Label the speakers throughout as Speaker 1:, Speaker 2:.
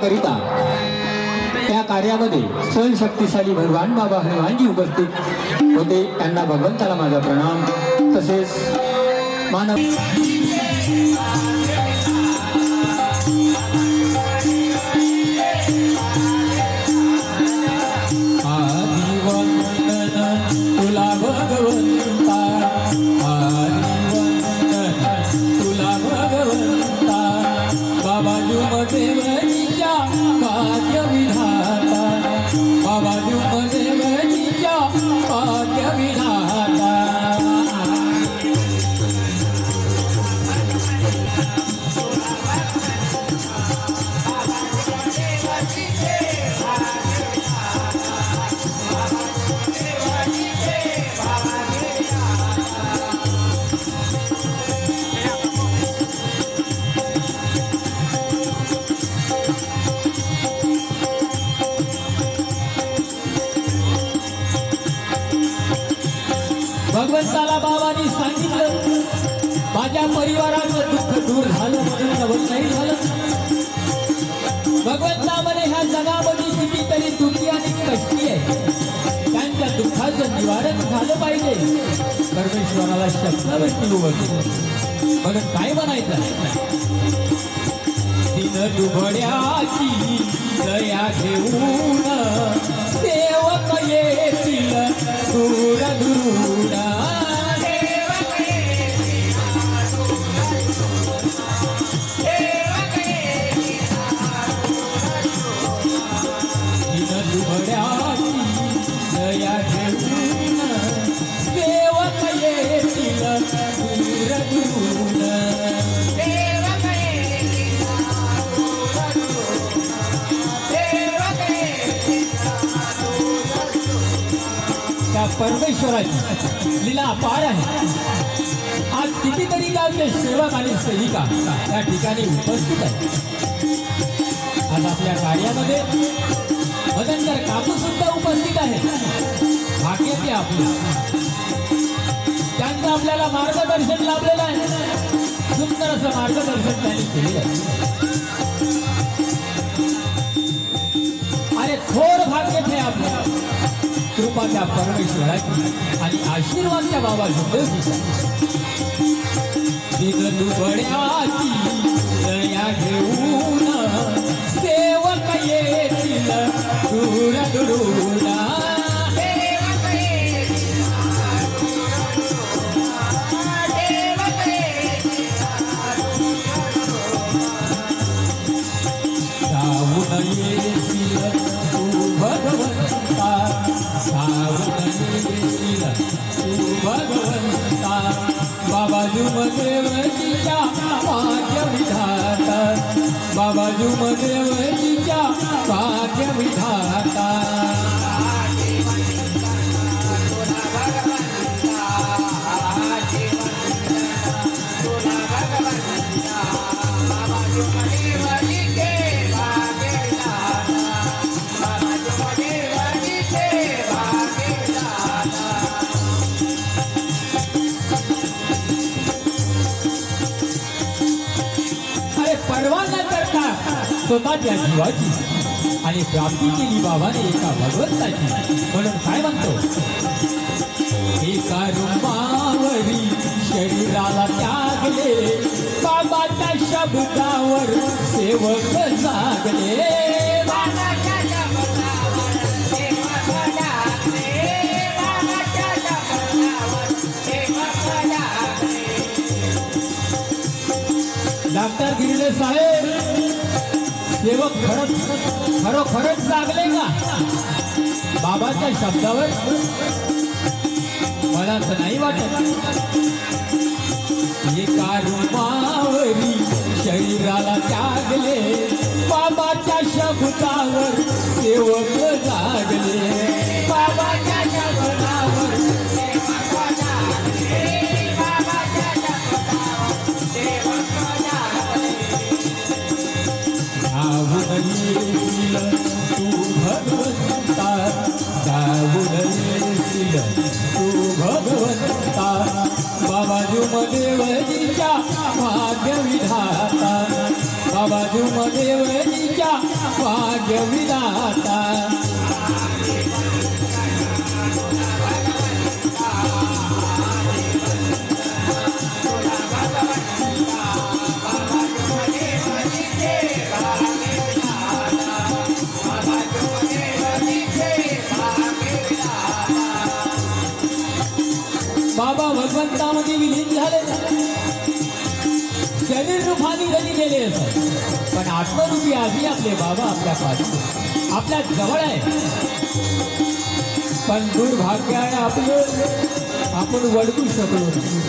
Speaker 1: करण्याकरिता त्या कार्यामध्ये चल शक्तिशाली भगवान बाबा हनुमानजी उपस्थित होते। त्यांना भगवंताला माझा प्रणाम। तसेच मानव
Speaker 2: तुला भगवंता, तुला भगवंता, बाबा जुमदेवजीच्या भाग्य विधाता, बाबा जुमदेवजीच्या भाग्य विधाता। भगवंताला बाबांनी सांगितलं माझ्या परिवाराचं दुःख दूर झालं म्हणून नवल नाही झालं। भगवंता म्हणे ह्या जगामध्ये कितीतरी दुःखी आणि कष्टी आहे, त्यांच्या दुःखाचं निवारण झालं पाहिजे। परमेश्वराला शब्दावरती उभं म्हणून काय म्हणायचं, दिन दुबड्याची दया घेऊन सेवक येतील दूर दूर। दया घेऊन सेवक येतील दूर दूर। त्या परमेश्वराची लीला अपार आहे। आज कितीतरी गावचे सेवक आणि सेविका त्या ठिकाणी उपस्थित आहेत। आज आपल्या कार्यामध्ये मदनकर काकू सुद्धा उपस्थित आहे। भाग्य ते आपलं, त्यांचं आपल्याला मार्गदर्शन लाभलेलं आहे। सुंदर असं मार्गदर्शन त्यांनी केलेलं आहे। अरे थोर भाग्य ते आपलं, कृपा त्या परमेश्वराची आणि आशीर्वाद त्या बाबा जुमदेवजीचा। दिन दुबड्याची दया घेऊन सेवक येतील दूर दूर। जाऊन येतील तू भगवंता, जाऊन येतील तू भगवंता, बाबा जुमदेवजीच्या भाग्य विधाता, बाबा जुमदेवजीच्या भाग्य विधाता। परवा न करता स्वतःच्या जीवाची आणि प्राप्ती केली बाबाने एका भगवंताची। म्हणून काय म्हणतो, एका रुमावरी शरीराला त्यागले, बाबाच्या शब्दावर सेवक जागले। डॉक्टर गिरडे साहेब, सेवक खरोखरच जागले का बाबाच्या शब्दावर? मला तर नाही वाटत। एका रुमावरी शरीराला त्यागले, बाबाच्या शब्दावर सेवक जागले, बाबाच्या शब्दावर सेवक जागले, बाबाच्या शब्दावर सेवक जागले। जाऊन येतील तू भगवंता, जाऊन येतील तू भगवंता, बाबा जुमदेवजीच्या भाग्य विधाता, बाबा जुमदेवजीच्या भाग्यविधाता बाबा भगवंतामध्ये विलीन झाले शरीर रूपाने जरी गेले असत पण आत्मरूपी आधी आपले बाबा आपल्या पाठी आपल्या जवळ आहे पण दुर्भाग्य आहे आपलं आपण वळवू शकलो नाही.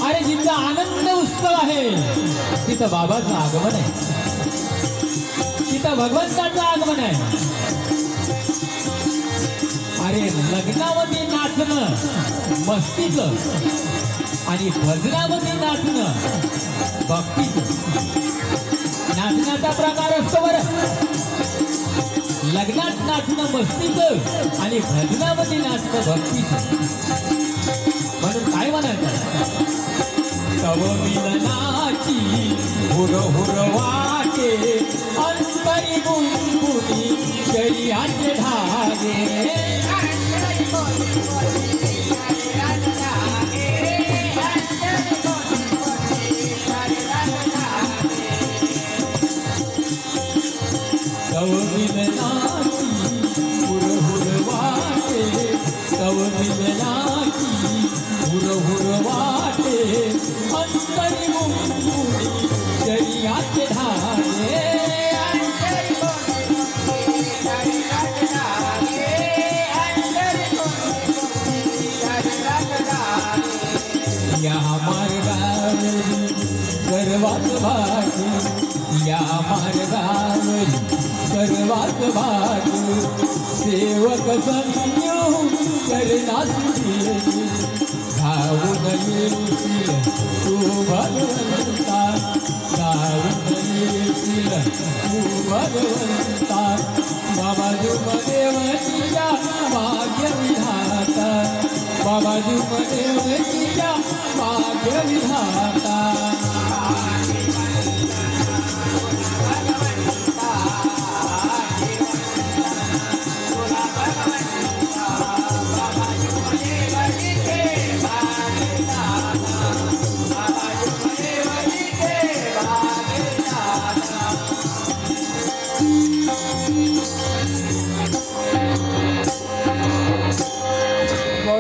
Speaker 2: अरे जिथं आनंद उत्सव आहे तिथं बाबाचं आगमन आहे तिथं भगवंताचं आगमन आहे. अरे लग्नामध्ये नाचणं मस्तीचं आणि भजनामध्ये नाचणं भक्तीचं. नाचण्याचा प्रकार असतो बरं लग्नात नाचणं मस्तीचं आणि भजनामध्ये नाचणं भक्तीचं. म्हणून काय म्हणायचं तव मिलनाची हुर हुर वाटे अंतरी गुणगुणी शरीराचे धागे तव मिलनाची हुर हुर वाटे तव मिलनाची हुर हुर वाटे अंतरी गुणगुणी शरीराचे धागे या मार्गावरी सर्वात भागी या मार्गावरी सर्वात भागी सेवक संयोग करण्याची धावून येशील तू भगवंता धावून येशील तू भगवंता. बाबा जुमदेवजीच्या भाग्यविधाता बाबा जुमदेवजीच्या भाग्यविधाता.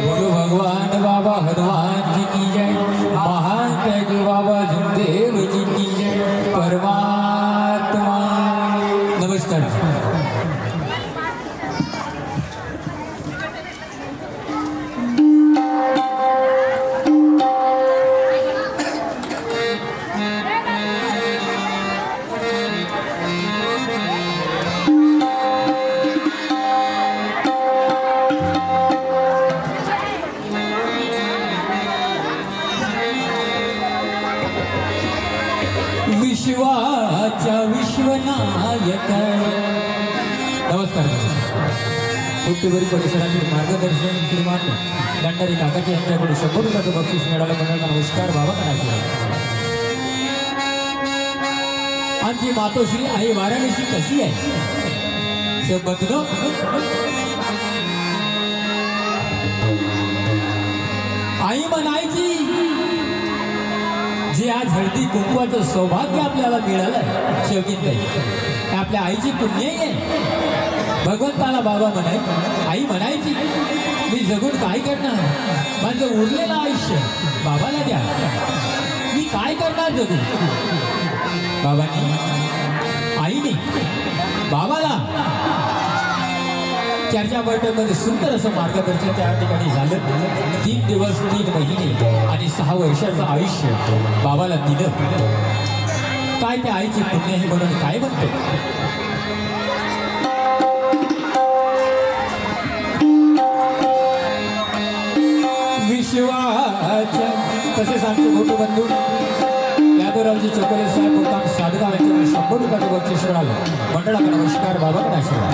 Speaker 2: गुरु भगवान बाबा हनुमान जी की जय महान त्यागे बाबा जुमदेव जी की जय परमात्मा. नमस्कार. विश्वाच्या विश्वनायक. नमस्कार. कुट्टीवरी परिसरातील मार्गदर्शन श्रीमान दंडारी काकाजी यांच्याकडून 100 रुपयाचं बक्षीस मिळालं म्हणून नमस्कार बाबा करायचे. आमची मातोश्री आई वाराणसी कशी आहे ते बघतो. आई म्हणायची जे आज हळदी कुंकवाचं सौभाग्य आपल्याला मिळालंय शेवटीत आपल्या आईची पुण्य आहे. भगवंताला बाबा म्हणायची आई म्हणायची मी जगून काय करणार माझं उरलेलं आयुष्य बाबाला द्या मी काय करणार जगून. बाबांनी आईने बाबाला चर्चा बैठकमध्ये सुंदर असं मार्गदर्शन त्या ठिकाणी झालं. 3 दिवस 3 महिने आणि 6 वर्षाचं आयुष्य बाबाला दिलं. काय त्या आईची पुण्य आहे म्हणून काय म्हणते. विश्वाच्या तसेच आमचे मोठे बंधू यादवरावजी चोकोले साहेब मुक्काम साधगाव यांच्याकडे 100 रुपयाचं बक्षीस मिळालं. मंडळाकडे नमस्कार बाबाकडे आशीर्वाद.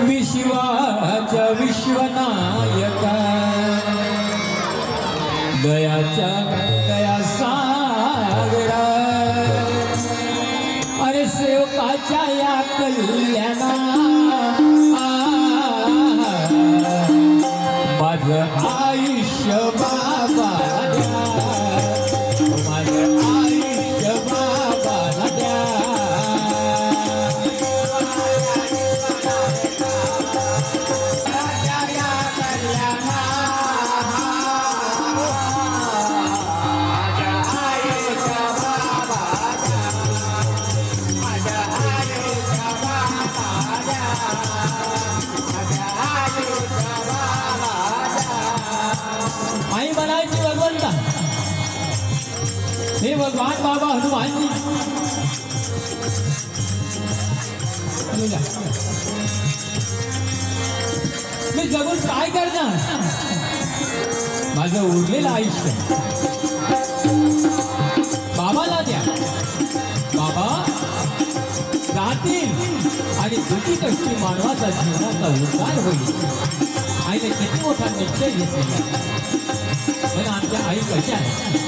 Speaker 2: विश्वाच्या विश्वनायका दयाच्या दया सागरा सेवकाच्या या कल्याणा माझं आयुष्य बाबाला द्या, माझं आयुष्य बाबाला द्या. आई म्हणायची भगवंता, हे भगवान बाबा हनुमानजी, मी जगून काय करणार, माझं उरलेलं आयुष्य बाबाला द्या. बाबा जातील आणि दुःखी कष्टी मानवाचा जीवनाचा उद्धार होईल. आईने किती मोठा निश्चय घेतलेला. पण आमच्या आई कशा आहेत?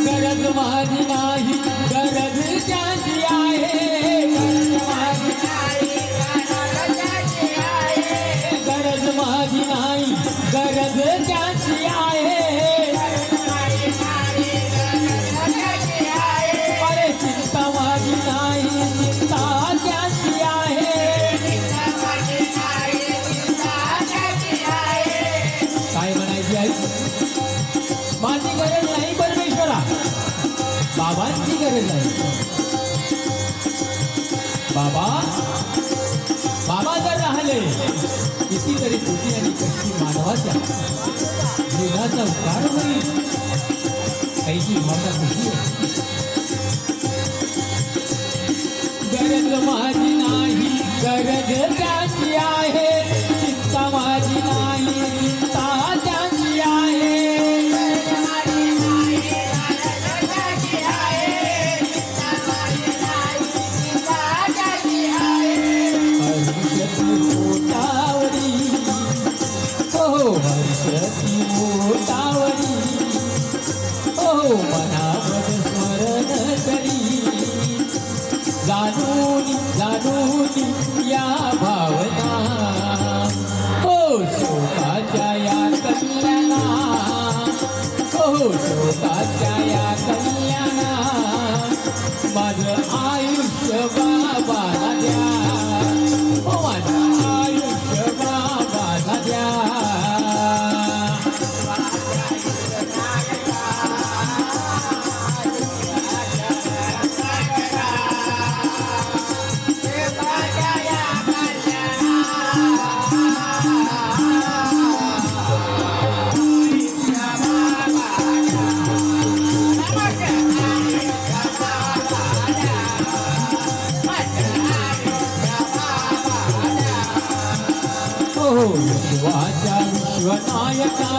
Speaker 2: गरज माझी नाही, गरज त्याची आहे. गरज माझी नाही, गरज त्याची आहे. अरे चिंता माझी नाही, चिंता त्याची आहे. काय म्हणायची आई? माझी गरज नाही परमेश्वरा, बाबांची गरज आहे. बाबा बाबा जर राहिले, कितीतरी तुझी आणि कष्टी मानवाच्या जीवनाचा उद्धार होईल. आईची ममता तुझी आहे. गरज माझी नाही, गरज त्याची आहे. चिंता माझी नाही, चिंता त्याची आहे. हर्षती मोठावरी, हो मनावर स्मरण करी. जाणून जाणून या भावना, हो शोकाच्या या कल्याणा, हो शोकाच्या या कल्याणा. माझं आयुष्य बाबाला द्या, हो माझं आयुष्य बाबाला द्या. शिवाच्या विश्वनायका,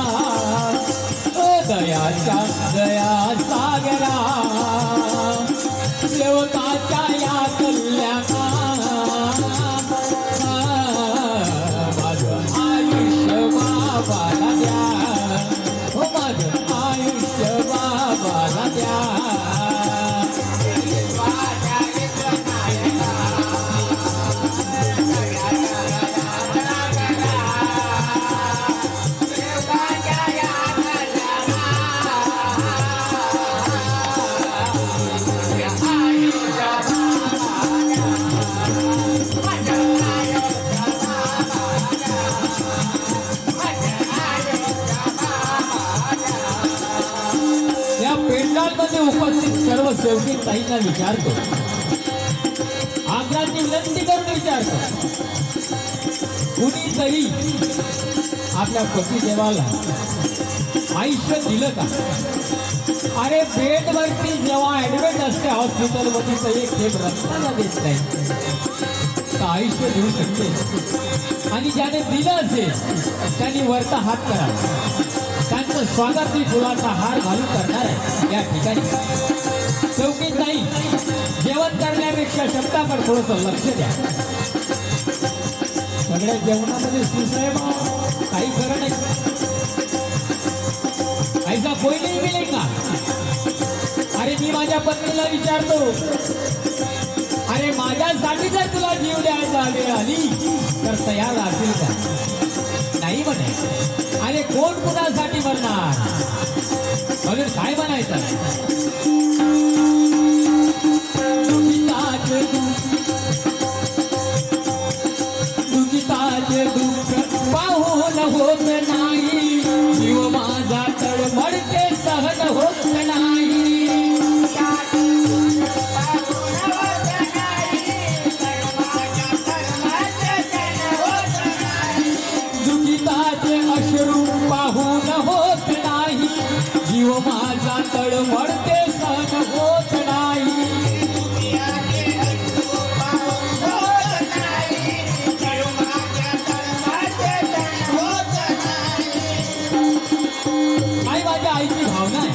Speaker 2: दयाच्या दया सागरा. सेवकाच्या या कल्याणा, माझं आयुष्य बाबाला द्या, हो माझं आयुष्य बाबाला द्या. पेंडालमध्ये उपस्थित सर्व सेवकी ताईंना विचारतो, आग्राची विनंती करून विचारतो, कुणीतरी आपल्या पतिदेवाला आयुष्य दिलं का? अरे बेडवरती जेव्हा ऍडमिट असते हॉस्पिटलमध्ये तर एक थेंब रक्ताला देत नाही, तर आयुष्य देऊ शकते. आणि ज्याने दिलं असेल त्यांनी वरचा हात करावा, त्यांचं स्वागत मी फुलाचा हार घालून करणार आहे. या ठिकाणी चौकीत नाही, जेवण करण्यापेक्षा शब्दाकडे थोडंसं लक्ष द्या. सगळ्या जेवणामध्ये सुसाहेब काही खरं नाही. ऐसा कोई नाही मिळेल का? अरे मी माझ्या पत्नीला विचारतो, अरे माझ्यासाठी जर तुला जीव द्यायचा वेळ आली तर तयार असेल का? नाही म्हणे. अरे कोण कुणासाठी मरणार? म्हणून काय म्हणायचं? दुखिताचे दुःख पाहून होत नाही, जीव माझा तळमळते सहन होत नाही. दुखिताचे अश्रू पाहून होत नाही, जीव माझा तळमळते सहन होत नाही. आई माझ्या आईची भावना आहे.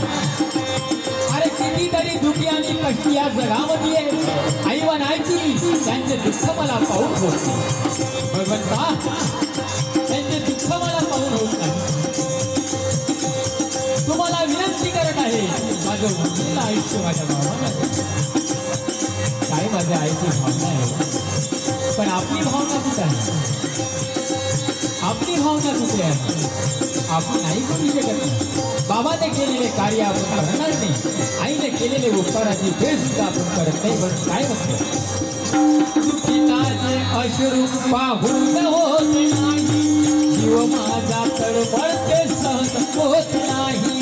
Speaker 2: अरे कितीतरी दुखी आणि कष्टी या जगामध्ये आहे. आई म्हणायची त्यांचे दुःख मला पाहून होत नाही. भगवंता त्यांचे दुःख मला पाहून होत नाही. तुम्हाला विनंती करत आहे, माझं उरलेलं आयुष्य माझ्या भावाला द्या. काय माझ्या आईची भावना आहे. पण आपली भावना कुठे आहे? आपली भावना कुठे आहे? आपण नाही करू शकत नाही. बाबाने केलेले कार्य आपण करणार नाही. आईने केलेले उपकाराची भेट सुद्धा आपण करत नाही. पण काय म्हणतो? दुःखिताचे अश्रू पाहून होत नाही, जीव माझा तळमळते सहन होत नाही.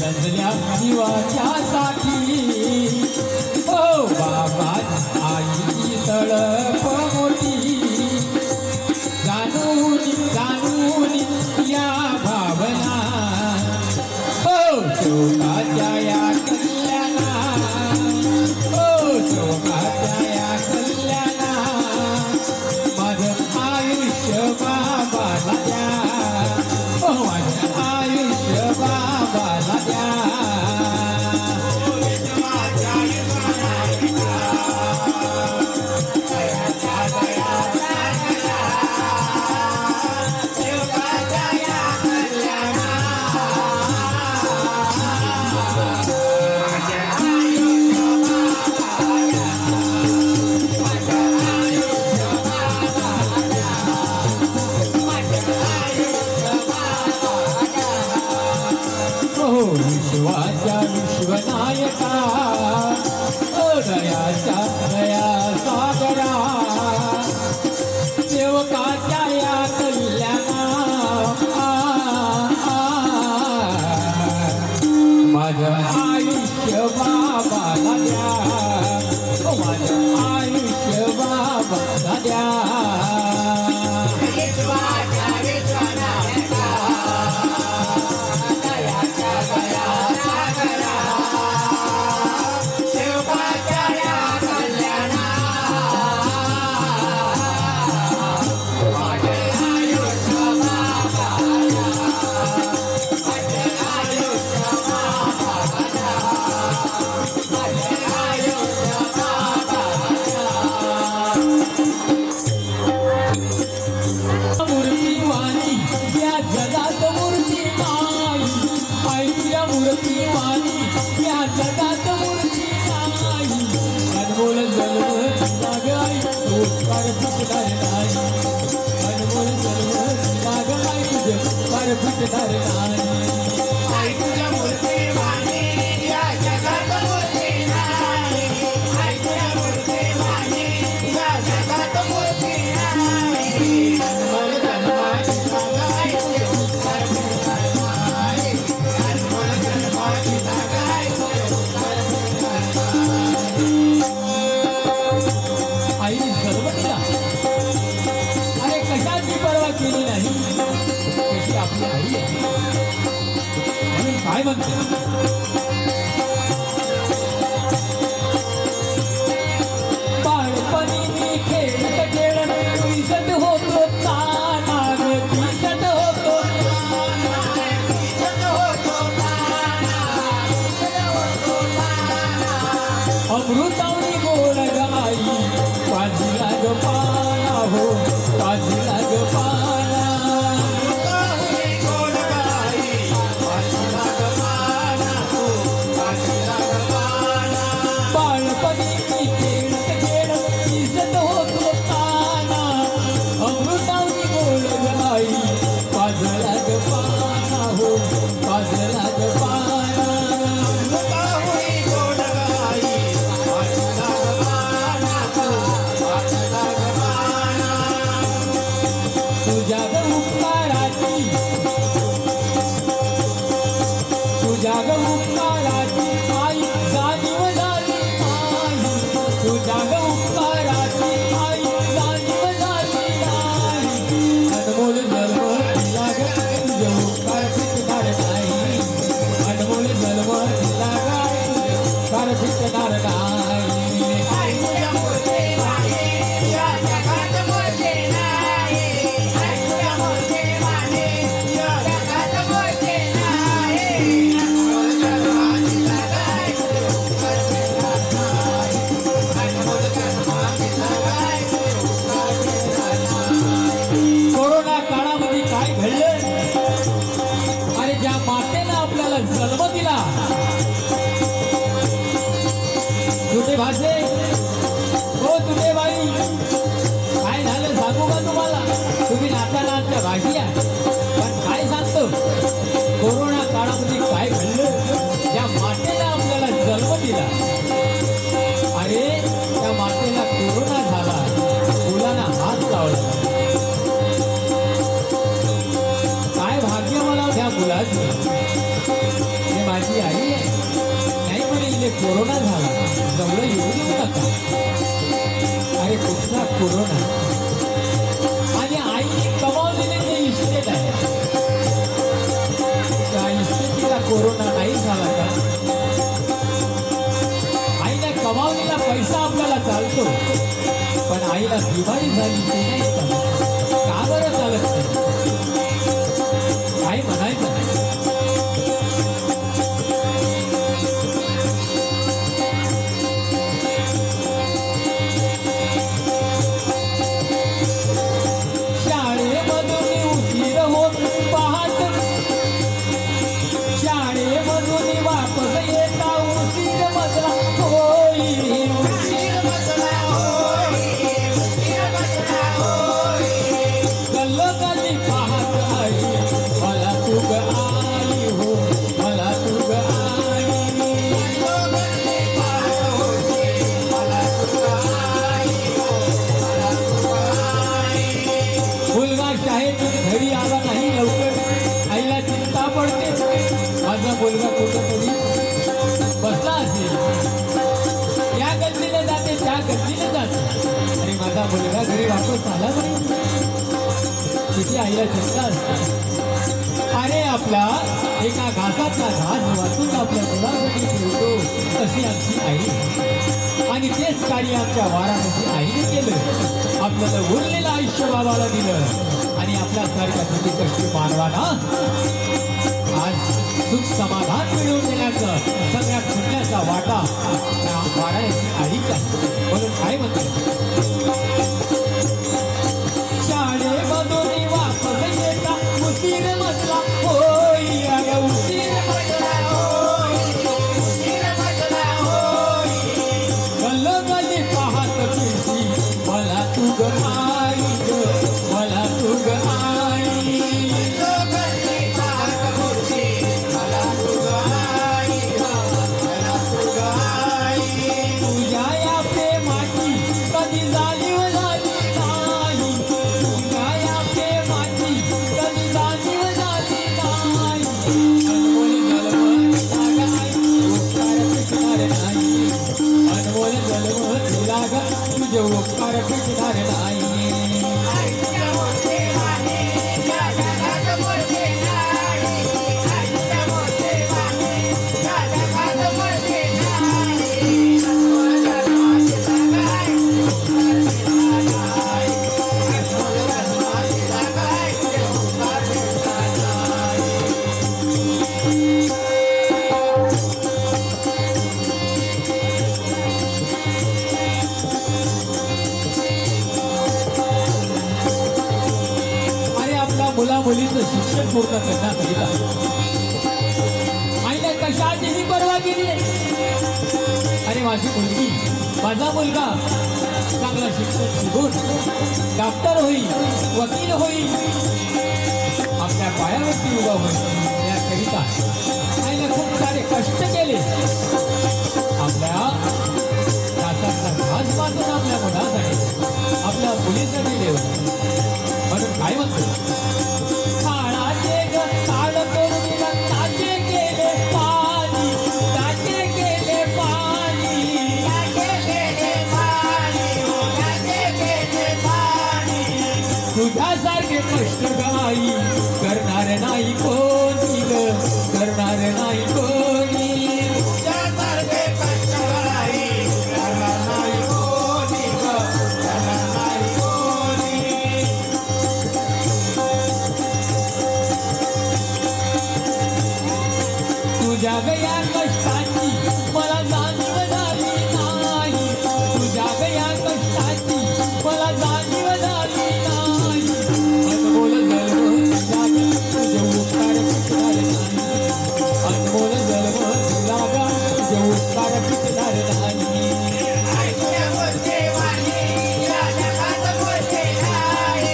Speaker 2: लढल्या जीवाच्यासाठी ओ बाबा आईची तळप मोठी, जाणून जाणून या भावना ओ शोकाच्या या कल्याणा, ओ शोकाच्या या कल्याणा. माझं आयुष्य बाबाला द्या, ओ माझं आयुष्य बाबाला द्या. विश्वाच्या विश्वनायका, दयाच्या दया सागरा, सेवकाच्या या कल्याणा. माझं आयुष्य बाबाला द्या, माझं आयुष्य बाबाला द्या. काय म्हणते बाळपणी मी खेळत खेळत दिसत होतो तानाग, दिसत होतो तुझ्या ग उपकाराची आई जाणीव झाली नाही तुझ्या ग उपकाराची आई जाणीव झाली नाही अनमोल जन्म दिला ग तुझे उपकार फिटणार नाही अनमोल जन्म दिला ग उपकार फिटणार नाही
Speaker 3: आई तुझ्या मूर्ती माने या जगात मोठे नाही आई तुझ्या मूर्ती माने या जगात मोठे नाही अनमोल जन्माची लगाय उपकार फिटणार नाही अनमोल जन्माची लगाय उपकार फिटणार नाही
Speaker 2: कोरोना काळामध्ये काय घडलं आणि ज्या मातेनं आपल्याला जन्म दिला तुझे भाषे हो तुझे बाई काय झालं सांगू का तुम्हाला तुम्ही नाचायला आमच्या भाषी आहे पण काय सांगतो कोरोना काळामध्ये काय घडलं ज्या मातेनं आपल्याला जन्म दिला अरे त्या मातेला कोरोना झाला मुलांना हात लावला काय भाग्य मला त्या मुलाचं हे माझी आई आहे नाही म्हणे इले कोरोना झाला जवळ येऊ देऊ नका अरे कुठला कोरोना आणि आईने कमावलेले जे इस्टेट आहे त्या इस्टेटीला कोरोना नाही झाला का आईने कमावलेला पैसा आपल्याला चालतो पण आईला बिमारी झाली ते नाही चालत का बरं चालत नाही काय म्हणायचं शाळेमधून उशीर होत पाहत शाळेमधून वापस येता उशीर मजला होईल
Speaker 3: उशीर बसला होई उशीर बसला होई
Speaker 2: गल्लोगल्ली पाहत आई मला तू ग आई हो मला तू ग आई
Speaker 3: लोगले पाहत होते मला तुझा आई हो मला तुझा आई
Speaker 2: मुलगा शाळेतून घरी आला नाही लवकर आईला चिंता पडते माझा मुलगा कुठंतरी बसला असेल या गल्लीला जाते त्या गल्लीला जाते आणि माझा मुलगा घरी वापस आला नाही तिची आईला चिंता असते अरे आपला एका घासातला घास वाचून आपल्या मुलासाठी ठेवतो तशी आमची आई आणि तेच कार्य आमच्या वाराणसी आईने केलं आपल्याला उरलेलं आयुष्य बाबाला दिलं आणि आपल्यासारख्या किती कष्टी मानवाना आज सुख समाधान मिळवून देण्याचं सगळ्यात पुण्याचा वाटा त्या वाराणसी आईचा म्हणून काय म्हणते शाळेमधून वापस येता उशीर म्हटला होई अगं उशीर
Speaker 3: बसला होई उशीर बसला होई
Speaker 2: गल्लोगल्ली पाहत फिरती मला तू ग आई ग मला तू ग आई
Speaker 3: लोगले पाहत होते मला तुझा आई हो मला तुझा आई
Speaker 2: तुझ्या या प्रेमाची कधी जाणीव झाली नाही तुझ्या या प्रेमाची कधी जाणीव झाली नाही अनमोल जन्म दिला ग आई उपकार फिटणार नाही अनमोल जन्म दिला ग तुझे उपकार फिटणार नाही
Speaker 3: आई तुझ्या मूर्ती माने या जगात मोठे नाही आई तुझ्या मूर्ती माने या जगात मोठे नाही अनमोल जन्माची लगाय उपकार फिटणार नाही अनमोल जन्माची लगाय उपकार फिटणार नाही
Speaker 2: आणि आपल्या मुला मुलीचं शिक्षण पूर्ण करण्याकरिता आईने कशाचीही पर्वा केली आणि माझी मुलगी माझा मुलगा चांगला शिक्षण शिकून डॉक्टर होईल वकील होईल आपल्या पायावरती उभा होईल याकरिता आईने खूप सारे कष्ट केले आपल्या दातातला घास बांधून आपल्या मुलासाठी आपल्या मुलीसाठी ठेवलं म्हणून काय म्हणतो काळाचे ग काळ करून रक्ताचे केले पाय नाही कोणी ग, करणार नाही कोणी.
Speaker 3: तुझ्यासारखे कष्टकरी करणार नाही कोणी ग, करणार नाही कोणी.
Speaker 2: तुझ्या गया कष्टाची मला जाणीव झाली नाही, तुझ्या गया कष्टाची मला जाणीव झाली नाही. अनमोल जन्म तुझ्या ग, तुझे उपकार पिकणार नाही. अनमोल जन्म तुझ्या ग, तुझे उपकार पिकणार नाही.
Speaker 3: तुझ्या मोठे वाणी या जगात मोठे नाही.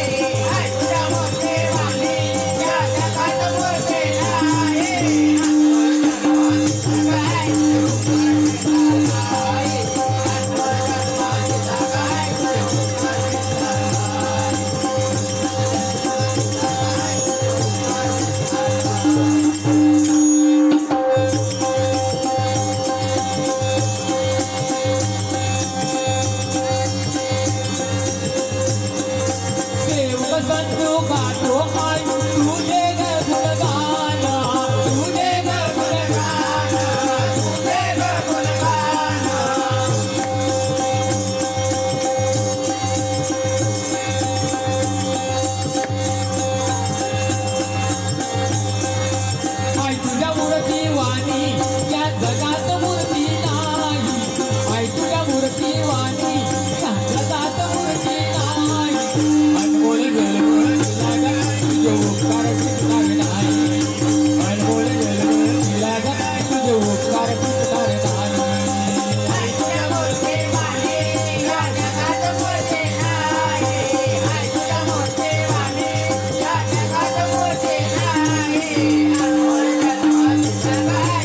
Speaker 3: तुझ्या मोठे वाणी या जगात मोठे नाही.
Speaker 2: सेवक संतू गातो आई, तुझे ग गुणगान, तुझे ग गुणगान.
Speaker 3: तुझे ग गुणगान.
Speaker 2: आई तुझ्या मूर्ती वाणी या जगात मूर्ती नाही. आई तुझ्या मूर्ती वाणी या जगात मूर्ती नाही. अनमोल जन्म तुला ग, तुझे उपकार पिकणार नाही. अनमोल जन्म तुला ग, तुझे उपकार पिकणार नाही.
Speaker 3: तुझ्या मोठे वाणी या जगात मोठे नाही. तुझ्या मोठे वाणी या जगात मोठे नाही. अनमोल जन्माची जगाय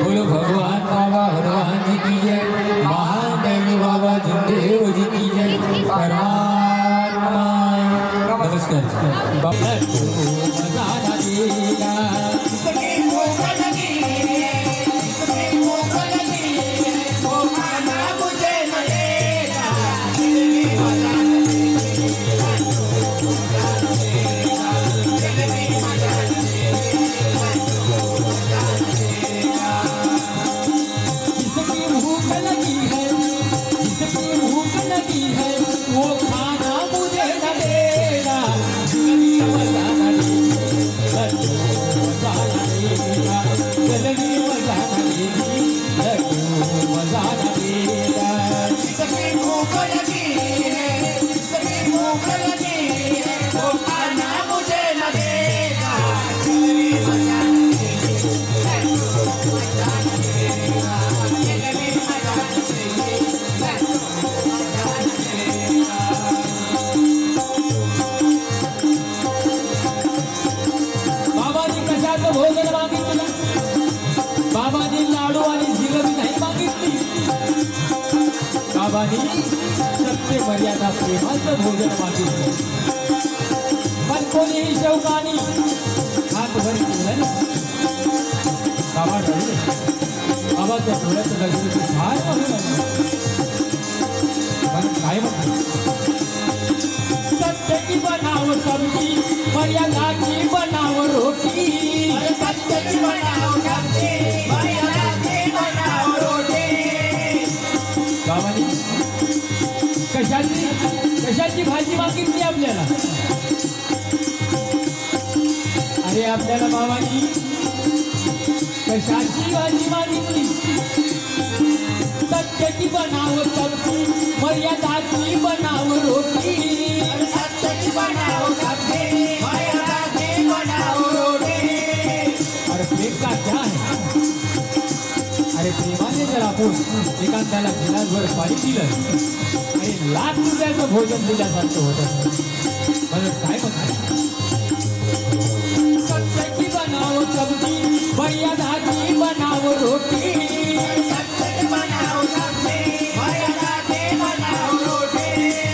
Speaker 2: बोलो भगवान बाबा हनुमान जी की जय, महान दैवी बाबा जिनदेव जी की जय. परमात्मा नमस्कार. बाबा मजा लागेला.
Speaker 3: सगळी मोकळी सगळी मोकळी ओ माना मुझे नयेला. दिलवी माझा
Speaker 2: जिसकी भूख लगी है, जिसकी भूख लगी है, वो खाना मुझे न देना. जल्दी मजा न देगा, मजा न देगा. जल्दी मजा न देगी, मजा न देगा.
Speaker 3: सगळी भूक लगी है, सगळी भूक लगी है, वो खाना मुझे न देगा. दिलवी मजा न देगी, मजा न देगा. दिलवी मजा न देगी, मजा न देगा.
Speaker 2: बाबांनी कशाचं भोजन मागितलं? बाबांनी लाडू आणि जिलेबी नाही मागितली. बाबांनी सत्य मर्यादा प्रेमाचं भोजन मागितलं. पण कोणीही शौकानी हातभर केलं नाही. बाबा रडले. बाबाच्या डोळ्याचं लक्ष्मीची फार म्हणून पण काय म्हणतो? सत्य की बनाव सब्जी, मर्यादा की बनाव रोटी.
Speaker 3: अरे सत्य की बनाओ सब्जी, मर्यादा की बनाओ रोटी.
Speaker 2: बाबांनी कशाची भाजी मागितली आपल्याला? अरे आपल्याला बाबांनी कशाची भाजी मागितली? सत्य की बनाव सब्जी, मर्यादा की बनाव रोटी.
Speaker 3: अरे सत्य की बनाओ सब्जी, मर्यादा की बनाओ रोटी.
Speaker 2: अरे प्रेम का क्या है? अरे प्रेमाने जर आपण एखाद्याला गिलासभर पाणी दिलं आणि ₹1,00,000 भोजन दिल्यासारखं होतं. म्हणून काय म्हणतात? सत्य की बनाव सब्जी, मर्यादा की बनाव रोटी.
Speaker 3: सत्य की बनाओ सब्जी, मर्यादा की बनाओ रोटी.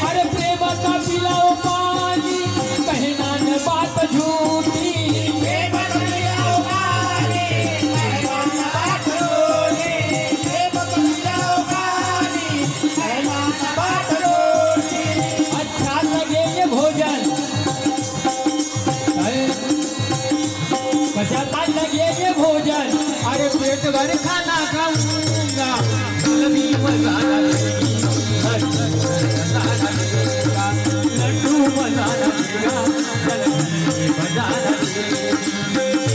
Speaker 2: अरे प्रेमाचा पिलाओ पाणी, कहना न बात झूठी.
Speaker 3: प्रेम पिलाओ पाणी, कहना न बात
Speaker 2: अरे पेट भर खाना खाऊंगा कलमी मजाना देगा लड्डू मजाना देगा कलमी मजाना देगा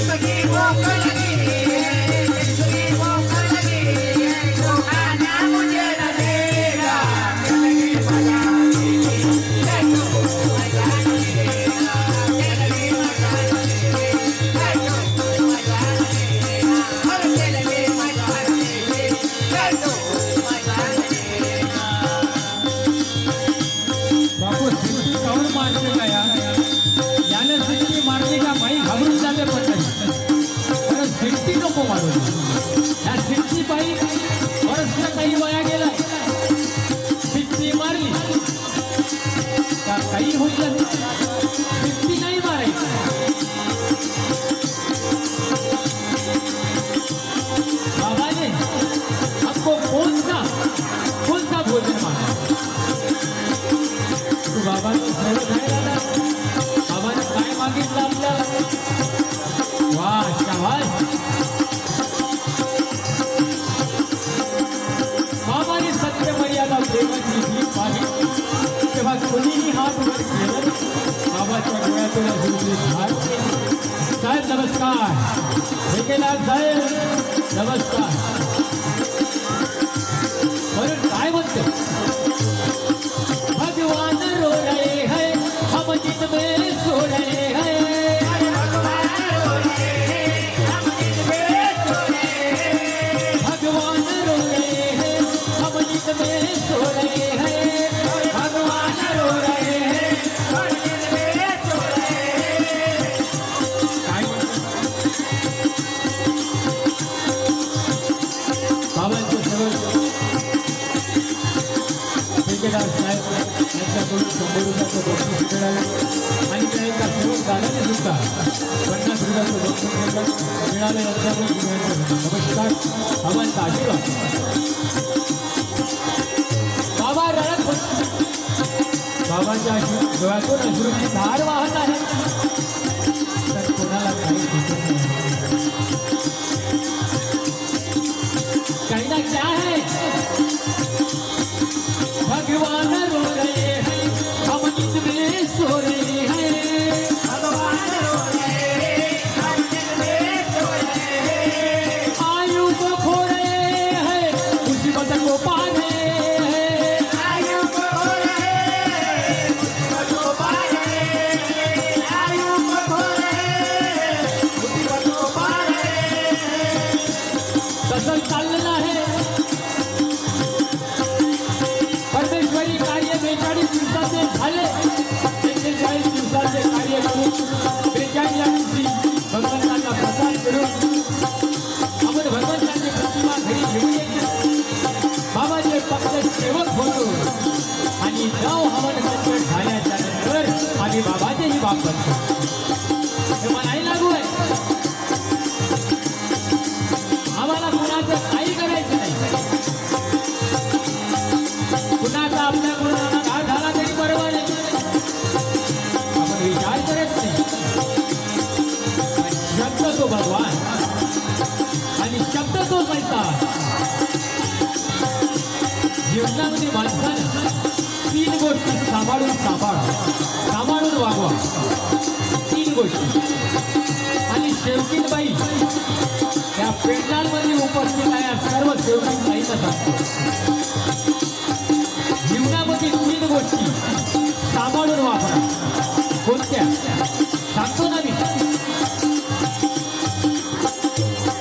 Speaker 3: सखी भूख लगी है सखी भूख लगी है तो खाना मुझे न देगा चलगी मजा देगी लड्डू मजा देगा चलगी मजा देगी लड्डू मजा देगा और चलगी मजा देगी लड्डू मजा देगा
Speaker 2: बापू सिट्टी कौन मारते का याने सिट्टी मारली का बाई घाबरून जाते पण नाही परत सिट्टी नको मारू ह्या सिट्टी बाई बरंचसं काही वाया गेला सिट्टी मारली का काही होईल सिट्टी नाही मारायची बाबा ने हमको कौन सा भोजन मांगा तू बाबांची सेवा नाही दादा बाबाने काय मागितलं आपल्याला वा शाबास बाबाने सत्य मर्यादा प्रेमाची भीक मागितली तेव्हा कोणीही हात वर केलं बाबाच्या डोळ्यातून अजून धार साहेब नमस्कार ठेकेदार साहेब नमस्कार म्हणून काय म्हणते भगवान रो रहे हैं हम जिनमें सो रहे हैं
Speaker 3: भगवान रो रहे हैं हम जिनमें सो रहे हैं
Speaker 2: भगवान रो रहे हैं हम जिनमें सो रहे हैं
Speaker 3: भगवान रो रहे हैं हम जिनमें सो रहे हैं
Speaker 2: काय बाबांचं सेवन ठेकेदार साहेब यांच्याकडून 100 रुपयाचं बक्षीस मिळालं आणि त्या एका सेवक दादाने सुद्धा 50 रुपयाचं बक्षीस मिळालं यांच्याकडून नमस्कार बाबांचा आशीर्वाद बाबा रडत होते बाबांच्या डोळ्यातून अश्रूची धार वाहत आहे तर कोणाला काही सुचत नाही कहना क्या है भगवान रो रहे हैं हम जिनमें सो रहे हैं
Speaker 3: भगवान रो रहे हैं हम जिनमें सो रहे हैं
Speaker 2: आयु को खो रहे हैं मुसीबत को पा रहे हैं
Speaker 3: आयु को खो रहे हैं मुसीबत को पा रहे हैं आयु को खो रहे हैं मुसीबत को पा रहे हैं
Speaker 2: कसं चाललेलं आहे परमेश्वरी कार्य 42 दिवसाचे झाले 41 दिवसाचे कार्य करून 42 दिवशी भगवंताचा प्रसाद करून आपण भगवंताची प्रतिमा घरी घेऊन यायची बाबाचे फक्त सेवक होतो आणि 9 हवन मंत्र झाल्याच्या नंतर आम्ही बाबाचेही बाप बनतो हे मलाही लागू आहे आम्हाला कुणाचं काही करायचं नाही कुणाचा आपल्याकडून घात झाला तरी बरोबर आहे आपण विचार करत नाही पण शब्द तो भगवान आणि शब्द तो संसार जीवनामध्ये माणसानं 3 गोष्टी सांभाळून वागवा 3 गोष्टी आणि शेवटी बाई त्या पेंडालमध्ये उपस्थित आहे सर्व सेवक बाईचा सांगतो जीवनामध्ये 3 गोष्टी सांभाळून वापरा कोणत्या सांगतो ना मी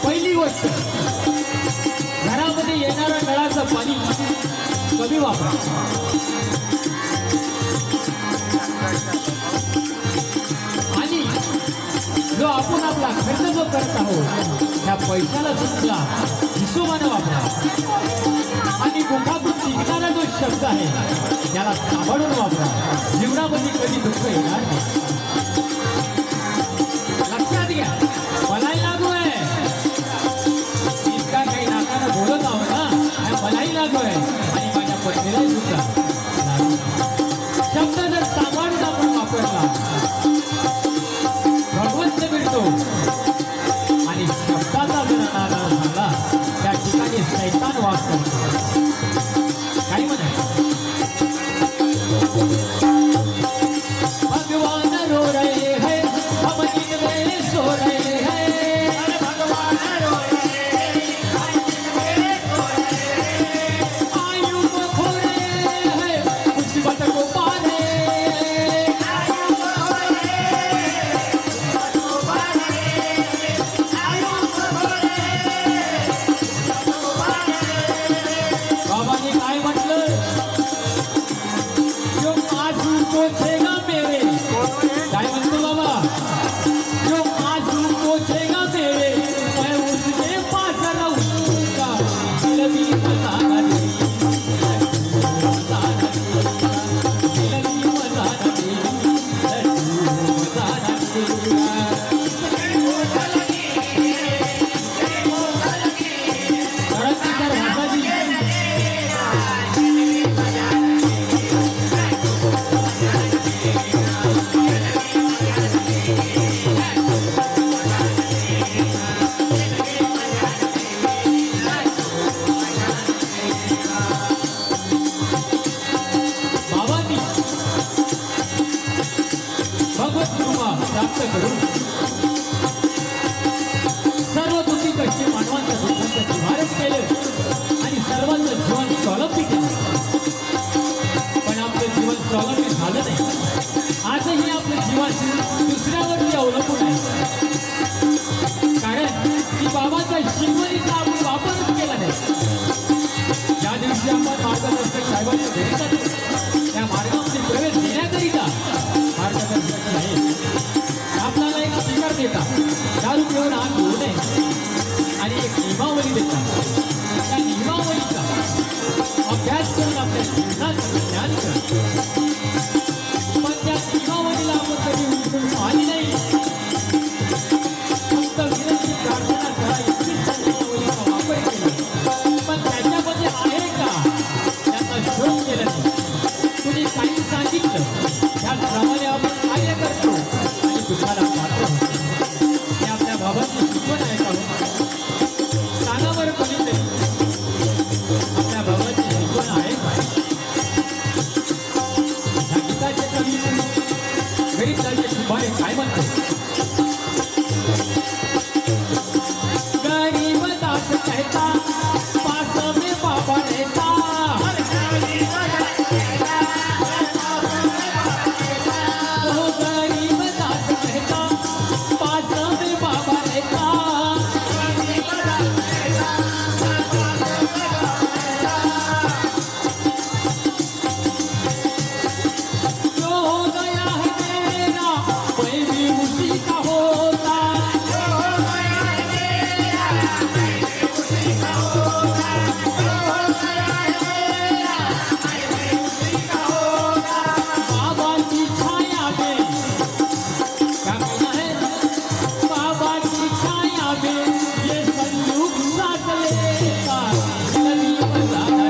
Speaker 2: पहिली गोष्ट घरामध्ये येणारं नळाचं पाणी कमी वापरा आणि जो आपण आपला खर्च जो करत आहोत त्या पैशाला सुद्धा हिशोबाने वापरा आणि मुखातून निघणारा जो शब्द आहे त्याला सांभाळून वापरा जीवनामध्ये कधी दुःख येणार नाही लक्षात घ्या मलाही लागू आहे इतका काही नाकानं बोलत आहोत ना मलाही लागू आहे आणि माझ्या पत्नीलाही सुद्धा लागू आहे. शब्द जर सांभाळून आपण वापरला भगवंत मिळतो आणि शब्दाचा जर नादा आणि एक नियमावली देतात. त्या नियमावलीचा अभ्यास करून आपल्या जीवनाचं ज्ञान करतो. पण त्या नियमावलीला आपण कधी उठून पाहिली नाही. फक्त विनंती प्रार्थना करा इतकीच त्या नियमावलीचा वापर केला. पण त्याच्यामध्ये आहे का त्याचा शोध केला नाही. कुणी काही सांगितलं त्याप्रमाणे आपण कार्य करतो आणि दुःखाला पात्र होतो. हे आपल्या बाबांची शिकवण आहे का हो? सांगा बरं कोणीतरी आपल्या बाबांची शिकवण आहे का? ह्या गीताचे कवी गरीब दासचे सुभाणे काय म्हणतो? गरीब दास कहता पास में बाबा रहता. ओ गरीब दास कहता पास में बाबा रहता. जो हो गया है मेरा मैं भी उसी का होता. बाबा की छाया में क्या कहना है? बाबा की छाया में ये संयोग साथ लेता. नदी बजाना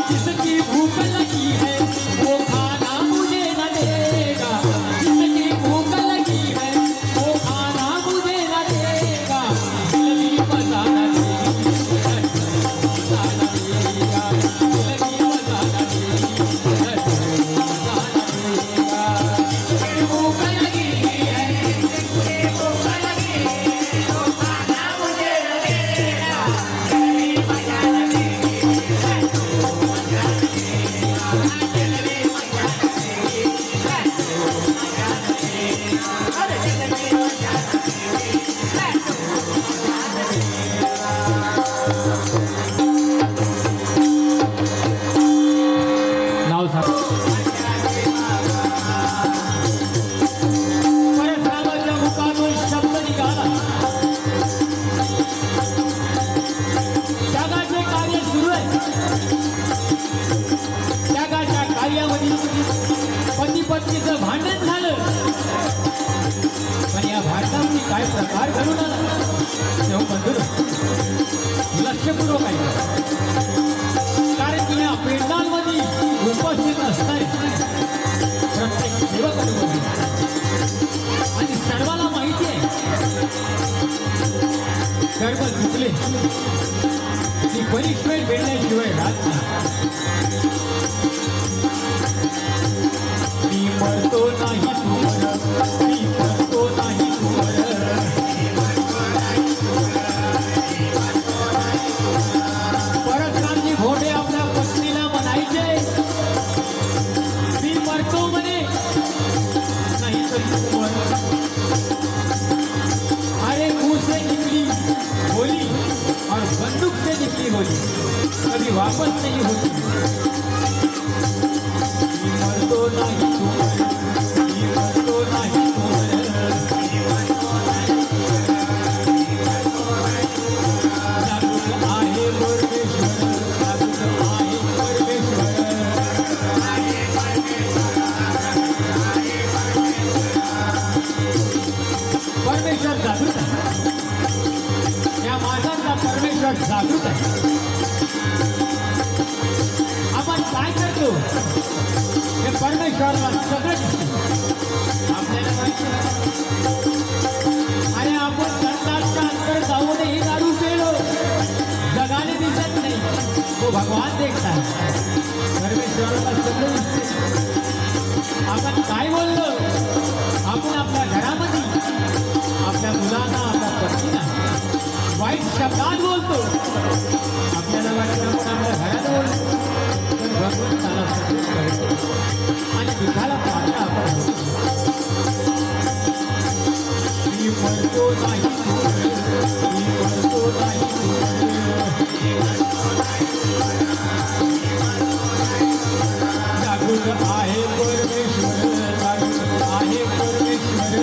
Speaker 2: जिसकी भूख लगी है वो खाना मुझे न देगा. जिसकी भूख लगी है वो खाना मुझे न देगा. दिल्ली बजाना देगी, बजाना देगा. दिल्ली बजाना देगी, बजाना देगा. जिसकी भूख लगी है नाव सांग. परशुरामाच्या मुखातून शब्द निघाला. त्यागाचे कार्य सुरू आहे. त्यागाच्या कार्यामध्ये पती पत्नीचं भांडण झालं. पण या भांडणामध्ये काय प्रकार घडून आला तेव्हा बंधू लक्षपूर्वक आहे. कारण की या पेंडालमध्ये उपस्थित असणारे प्रत्येक सेवक अनुभवी आणि सर्वांना माहिती आहे गर्भ चुकले की बरीच वेळ भेटल्याशिवाय राहत नाही. मी मरतो नाही तू मर, मी मरतो नाही तू मर. परशुरामजी घोडे आपल्या पत्नीला म्हणायचे मी मरतो म्हणे नाही तर तू मर. अरे मुंह से निकली गोली और बंदूक से निकली गोली कभी वापस नहीं होती. मी मरतो नाही तू मर, मी मरतो नाही तू मर. जागृत आहे परमेश्वर, जागृत आहे परमेश्वर. परमेश्वर जागृत आहे. या माणसाचा परमेश्वर जागृत आहे. आपण काय करतो हे परमेश्वरला सगळं दिसतं. आपल्याला माहिती आहे. अरे आपण संतांच्या अंतर जाऊनही दारू पेलो जगाने दिसत नाही. तो भगवान देखता है. परमेश्वराला सगळं दिसते. आपण काय बोललो आपण आपल्या घरामध्ये आपल्या मुलांना आपल्या पत्नीला वाईट शब्दात बोलतो आपल्याला वाटतं आपण आपल्या घराजवळ पण भगवंत त्याला सपोर्ट करतो आणि दुःखाला पाहता आपण मी म्हणतो नाही मी म्हणतो नाही जागृत आहे परमेश्वर जागृत आहे परमेश्वर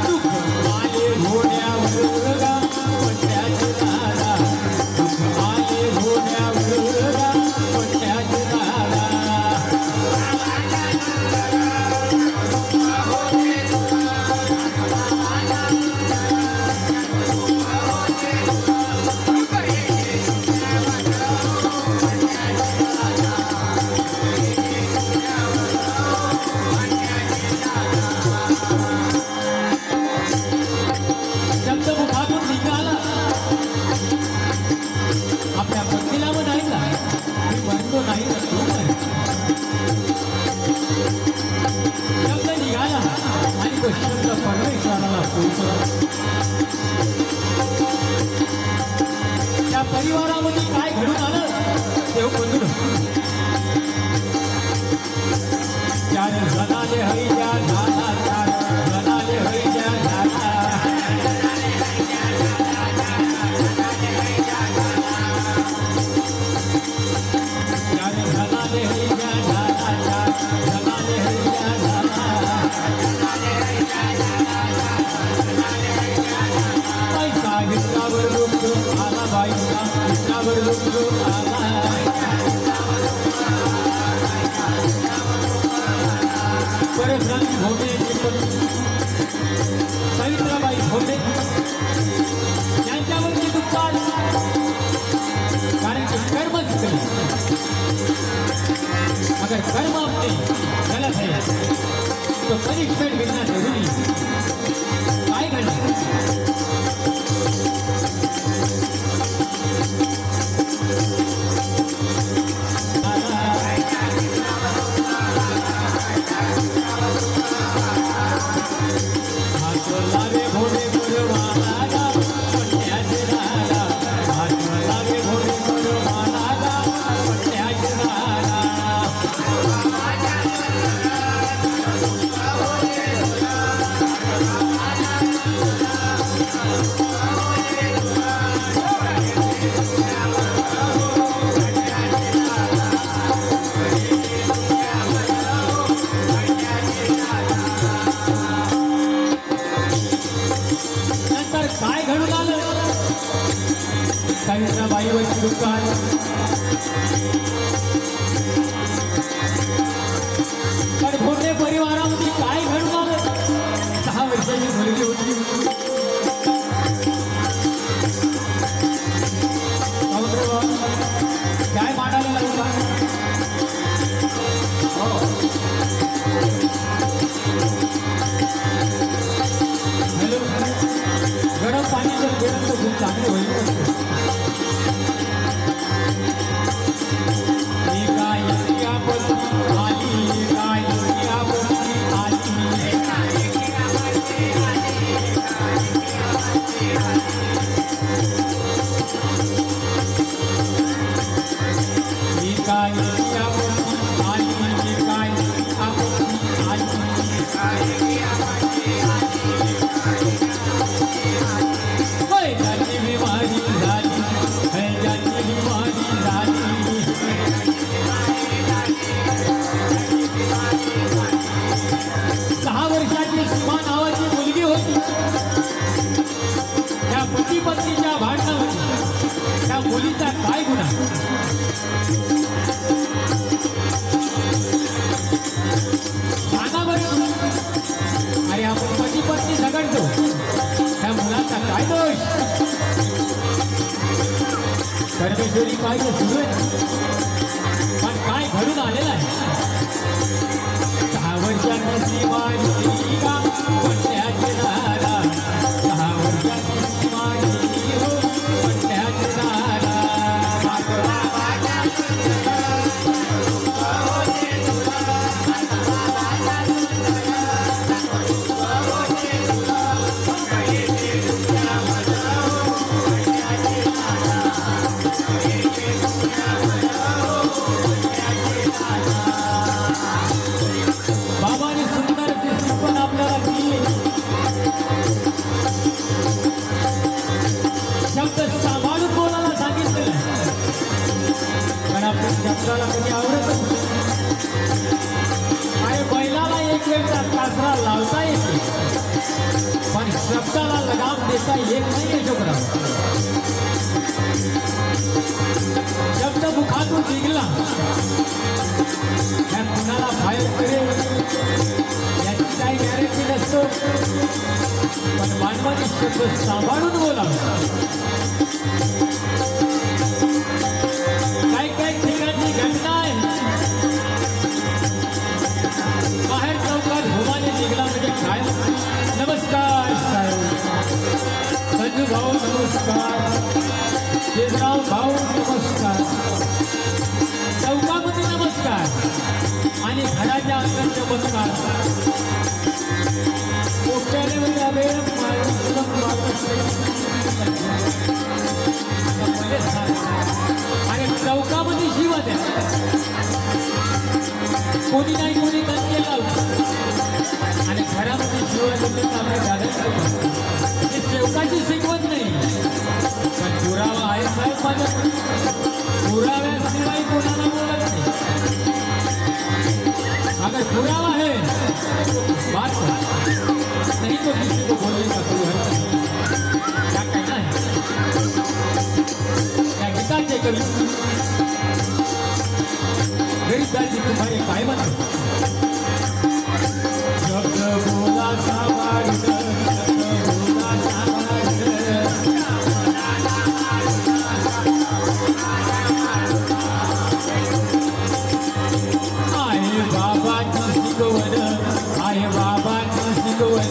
Speaker 2: दुःख माये घोड्यावर गा पट्ट्याचे दादा दुःख माये घोड्यावर गा पट्ट्याचे दादा शब्द मुखातून निघाला आपल्या पत्नीला म्हणायला मी म्हणतो नाही तर तू म्हण शब्द निघाला आणि तो शब्द परमेश्वराला पोहोचला त्या परिवारामध्ये काय घडून आलं देव बंधू चार जनाले हरिजा झाला चार जनाले हरिजा झाला चार जनाले हरिजा झाला चार जनाले हरिजा झाला पैसा विश्रावर दुःख आला बाईचा विश्रावर दुःख आला परसरांची भोगेची पत्नी सावित्राबाई भोगे यांच्यावरती दुःख आलं कारण की कर्मच केले अगर कर्म अपने गलत है तो पनिशमेंट मिलना जरूरी है काय घडलं लावे भोले गुरुवाला गा पट्ट्याचे दादा हात लावे भोले गुरुवाला गा पट्ट्याचे दादा नंतर काय घडून आलं सावित्राबाईवरची दुःख आलं तर भोटे परिवारामध्ये काय घडून आलं 6 वर्षाची मुलगी होती काय मांडायला लागला हॅलो गरम पाणी जर गेलं तर खूप चांगले होईल ही काय आपत्ती आली काय आपत्ती आली ही काय आपत्ती आली काय आपत्ती आली हैजाची बिमारी झाली हैजाची बिमारी झाली 6 वर्षाची सीमा नावाची मुलगी होती त्या पती पत्नीच्या भांडणामध्ये त्या मुलीचा काय गुन्हा सांगा बरं अरे आपण पती पत्नी झगडतो त्या मुलाचा काय दोष परमेश्वरी पाहिजे सुरू पण काय घडून आलेला आहे 6 वर्षाची सीमाची का पट्ट्याचे दादा 6 वर्षाची सीमाची हो पट्ट्याचे दादा गजरा लावता येते पण शब्दाला लगाम देता येत नाही यशोबराव. शब्द मुखातून निघला त्या कुणाला बाहेर करेल याची काही गॅरंटी नसतो, पण मानवाने शब्द सांभाळून बोलावा. काही काही ठिकाणी घटना आहे, बाहेर चौकात घुमाने निघला म्हणजे काय. नमस्कार साहेब, संजू भाऊ नमस्कार, शेजराव भाऊ नमस्कार, चौकामध्ये नमस्कार आणि घराच्या अंतर नमस्कार. पोट्याने म्हणजे अभेर आणि चौकामध्ये शिवा द्या. कोणी नाही कोणी दंगे लावतो आणि घरामध्ये शिवा देतात आपल्या दादा. हे सेवकाची शिकवत नाही, पण पुरावा आहे साहेब माझ्याकडे. पुराव्याशिवाय कोणाला बोलत नाही. अगर पुरावा है बात नहीं तो किसी को बोलने का कोई हक नहीं. क्या कहना है क्या गीता कवि गरीबदास जी तुम्हारे काय बनते. शब्द बोला सावार, शब्द बोला सावार, आहे बाबाची शिकवण, आहे बाबाची शिकवण,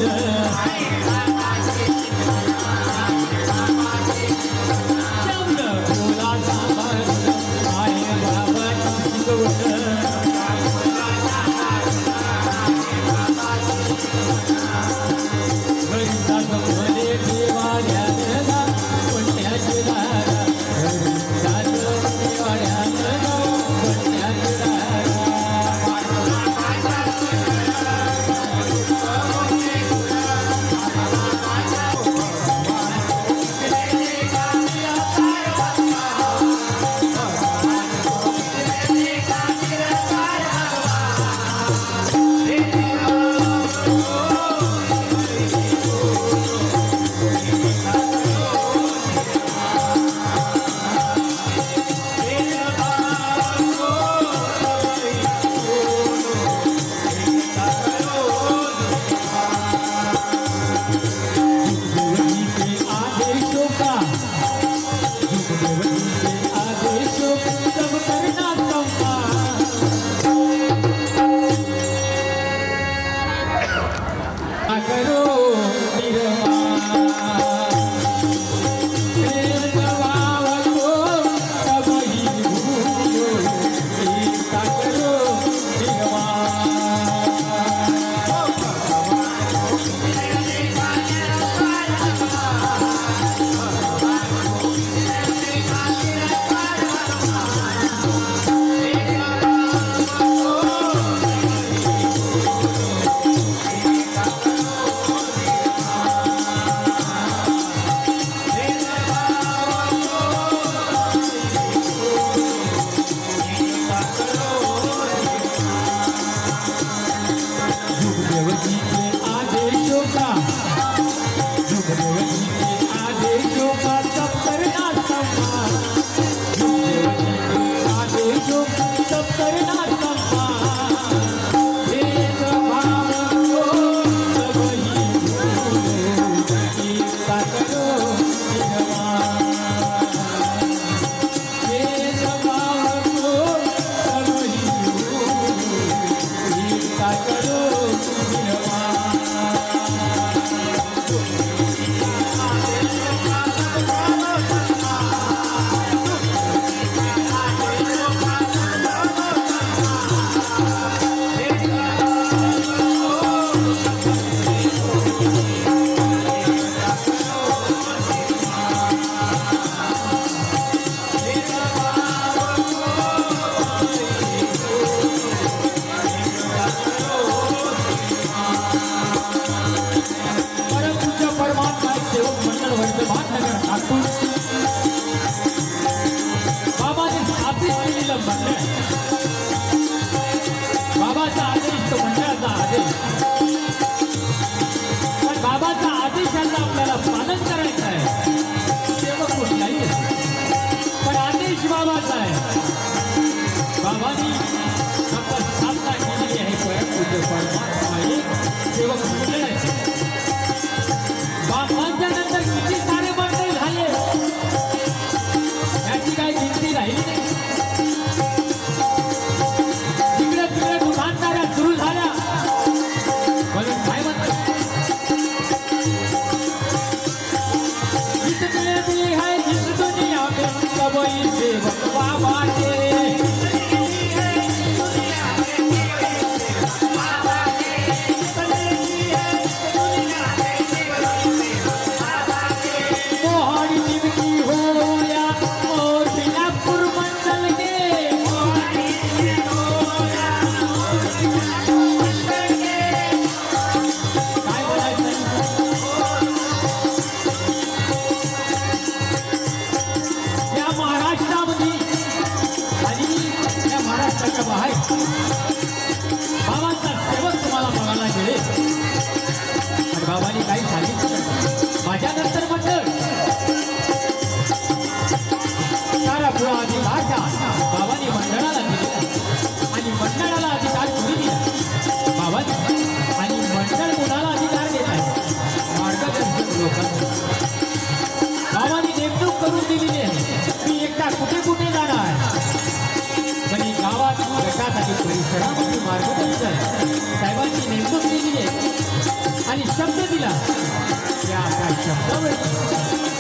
Speaker 2: त्या शब्दावर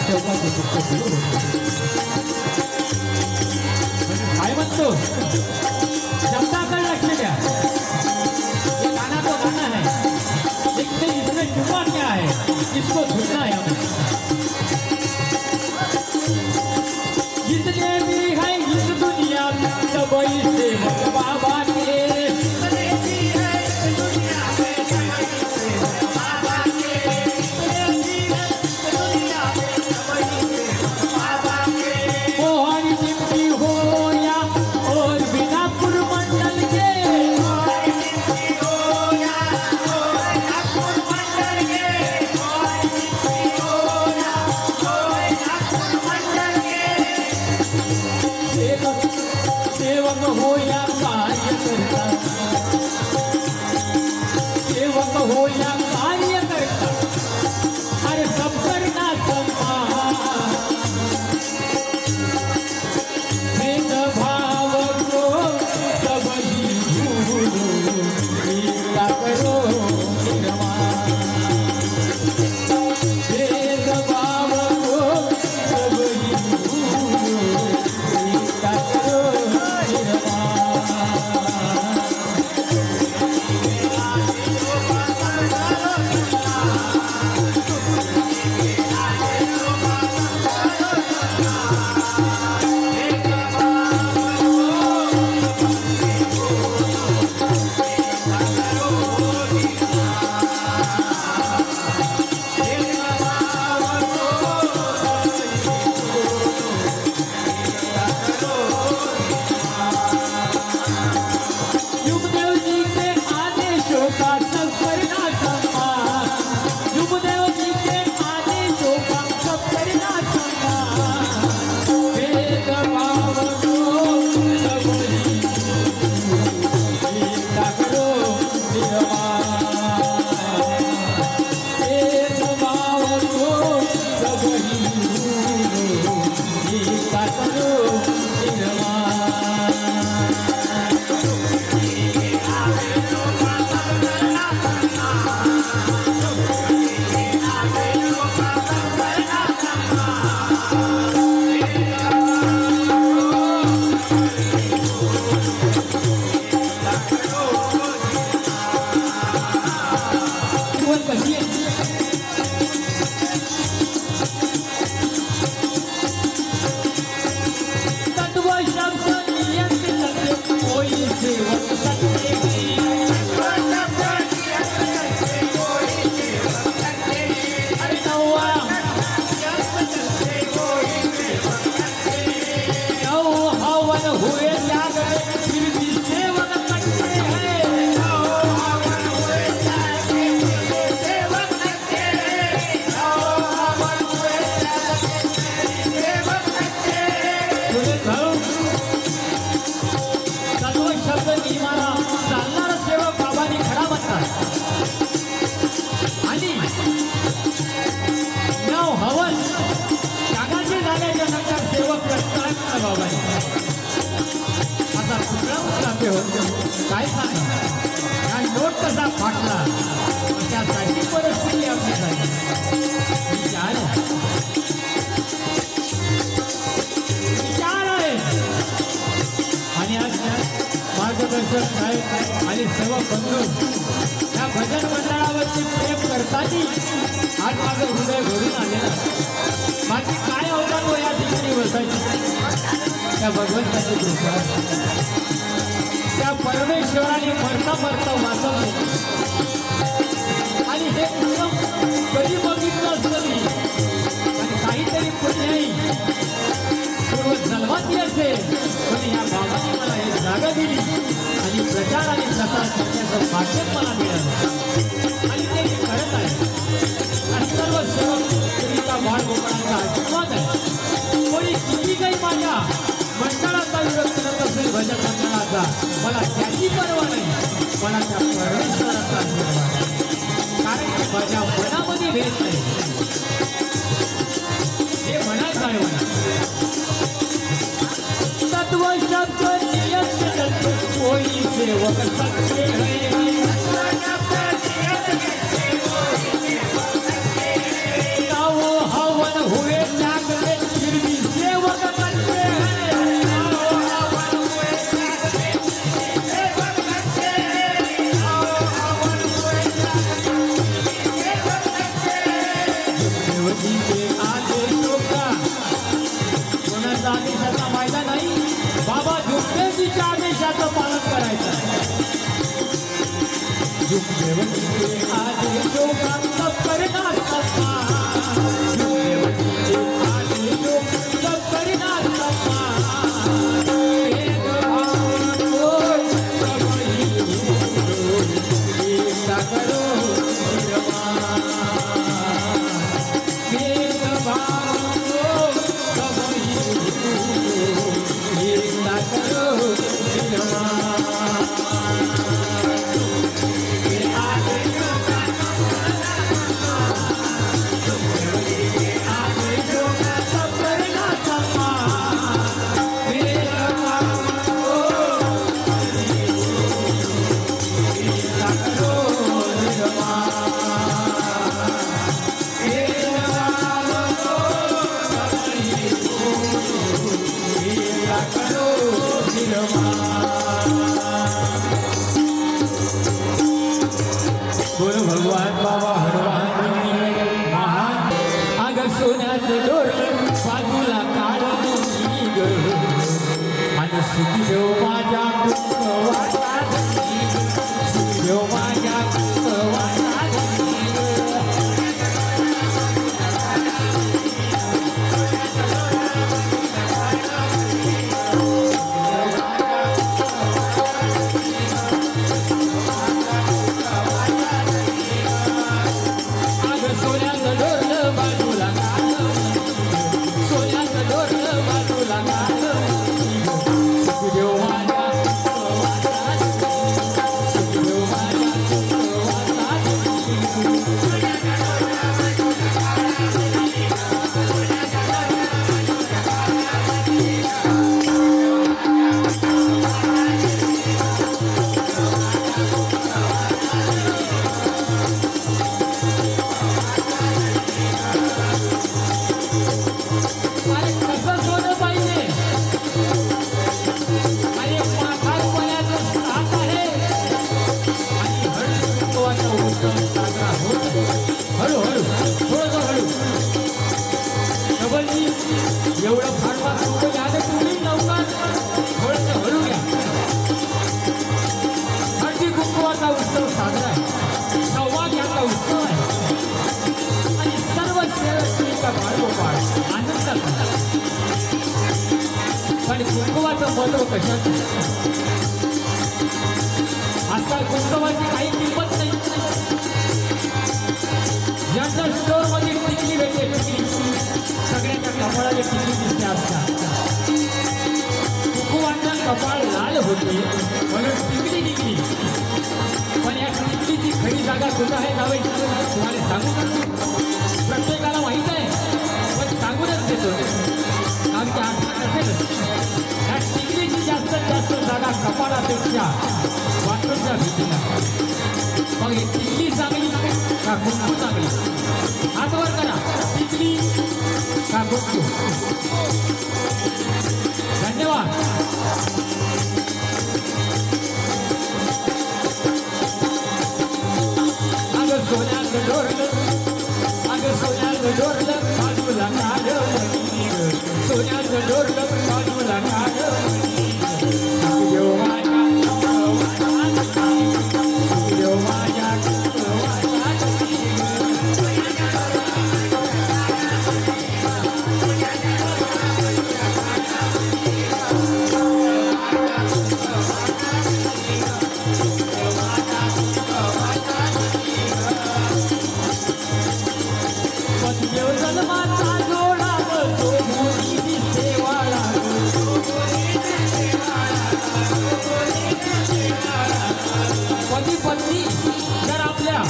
Speaker 2: सेवकाचे दुःख दूर होते. काय म्हणतो शब्दाकडे लक्ष द्या. ये गाना तो गाना है लेकिन इसमें छुपा क्या है इसको ढूंढना है हमें. जितने भी है इस दुनिया में सब इसे बाबा के मोहन जिंदगी हो या और बिना पुरमंडल के सेवक सेवक हो या कार्यकर्ता सेवक हो या कार्यकर्ता अरे सब करना सम्मान. भेदभाव को सब ही भूलो एकता करो निर्माण. भेदभाव को सब ही भूलो एकता करो निर्माण. युगदेव जी के आदेशों का सब करना सम्मान. युगदेव जी के आदेशों का सब करना सम्मान. भेदभाव को सब ही एकता करो निर्माण. भेदभाव को सब ही एकता करो निर्माण. जीवन कशी आहे तत्व शब्द नियंत्रित सत्य कोई सेवक सत्य अरे नवा नौ हवन हुए त्याग में फिर भी सेवक कटते हैं. तत्व शब्द नियमाला चालणारा सेवक बाबांनी खडा म्हणतात. आणि नव हवन त्यागाचे झाल्याच्या नंतर सेवक प्रस्ताव बाबांनी आता कुठला होतो काय सांगा. हा नोट कसा फाटला त्यासाठी परिस्थिती आपली झाली. विचार आहे आणि आज मार्गदर्शक साहेब आणि सेवक बंधू या भजन मंडळावरती प्रेम करताना आज माझं हृदय भरून आलेलं. माझी काय अवघड हो या ठिकाणी बसायची त्या भगवंताची कृपा. त्या परमेश्वराने मरता मरता वाचवले आणि हे उत्तम कधी बघितलं असतं मी. आणि काहीतरी पुण्याई पूर्व जन्माती असेल पण या बाबांनी मला एक जागा दिली आणि प्रचार आणि प्रसार करण्याचं भाग्य मला मिळालं आणि ते मी करत आहे. आणि सर्व सेवक श्रीचा बाळगोपाळांचा आशीर्वाद आहे. कोणी किती काही माझ्या मंडळाचा विरोध करत असेल भजन मंडळाचा मला त्याची पर्वा नाही. मला त्या परमेश्वराचा आशीर्वाद आहे. कारण की माझ्या मनामध्ये भेद नाही. हे म्हणायचं आहे मला. तत्व शब्द नियंत्रित कोई सेवक सत्य है. म्हणजे आदेश का कोणाचा आदेशाचा फायदा नाही. बाबा झुकदेवजीच्या आदेशाचं पालन करायचं आहे. झुकदेवजीचे आदेश का सब करना सपा. झुकदेवजीचे आदेश सब करना सपा. गुरु भगवान बाबा हनुमान महान. अगं सोन्याचं डोरं बाजूला काढून ग आणि सुखदेव माझ्या कुंकवाचा सुखदेव माझ्या कुंकवाचा. सोन्याचं डोरलं बाजूला काढ. सोन्याचं डोरलं बाजूला काढ. सुखदेव माझ्या सुखदेव माझ्या अरे कसं सोनं पाहिजे. अरे म्हातारपणाचं साथ आहे आणि हळूचा उत्सव साजरा होत. हळूहळू थोडंसं हळू. डबलजी एवढं फार फार कुंकू घ्या तुम्ही लवकर थोडंसं हळू घ्या. हळदी कुंकवाचा उत्सव साजरा आहे. सौभाग्याचा उत्सव आहे आणि सर्व सेवकांचा बाळगोपाळ आनंदात. पण कुंकवाचं महत्व कशाचं. आजकाल कुंकवाची काही किंमत नाही. ज्यांच्या स्टोअरमध्ये टिकली भेटते टिकली सगळ्यांच्या कपाळाला टिकली दिसते असतात. कुंकवाचा कपाळ लाल होते म्हणून टिकली टिकली. पण या टिकलीची खरी जागा कुठं आहे जावई तुम्हाला सांगू का. प्रत्येकाला माहीत आहे पण सांगूनच देतो. आमच्या आठवण असेल या टिकलीची जास्तीत जास्त जागा कपाळापेक्षा बाथरूमच्या भीतीला. मग ही टिकली चांगली का कुंकू चांगली. हातवर करा टिकली का कुंकू. धन्यवाद. अगं सोन्याचं डोरलं अगं सोन्याचं डोरलं बाजूला काढ. सोन्याचं डोरलं बाजूला काढ. सुखदेव माझ्या सुखदेव माझ्या देव जन्माचा जोडा तो मोठी सेवाळा. पती पत्नी जर आपल्या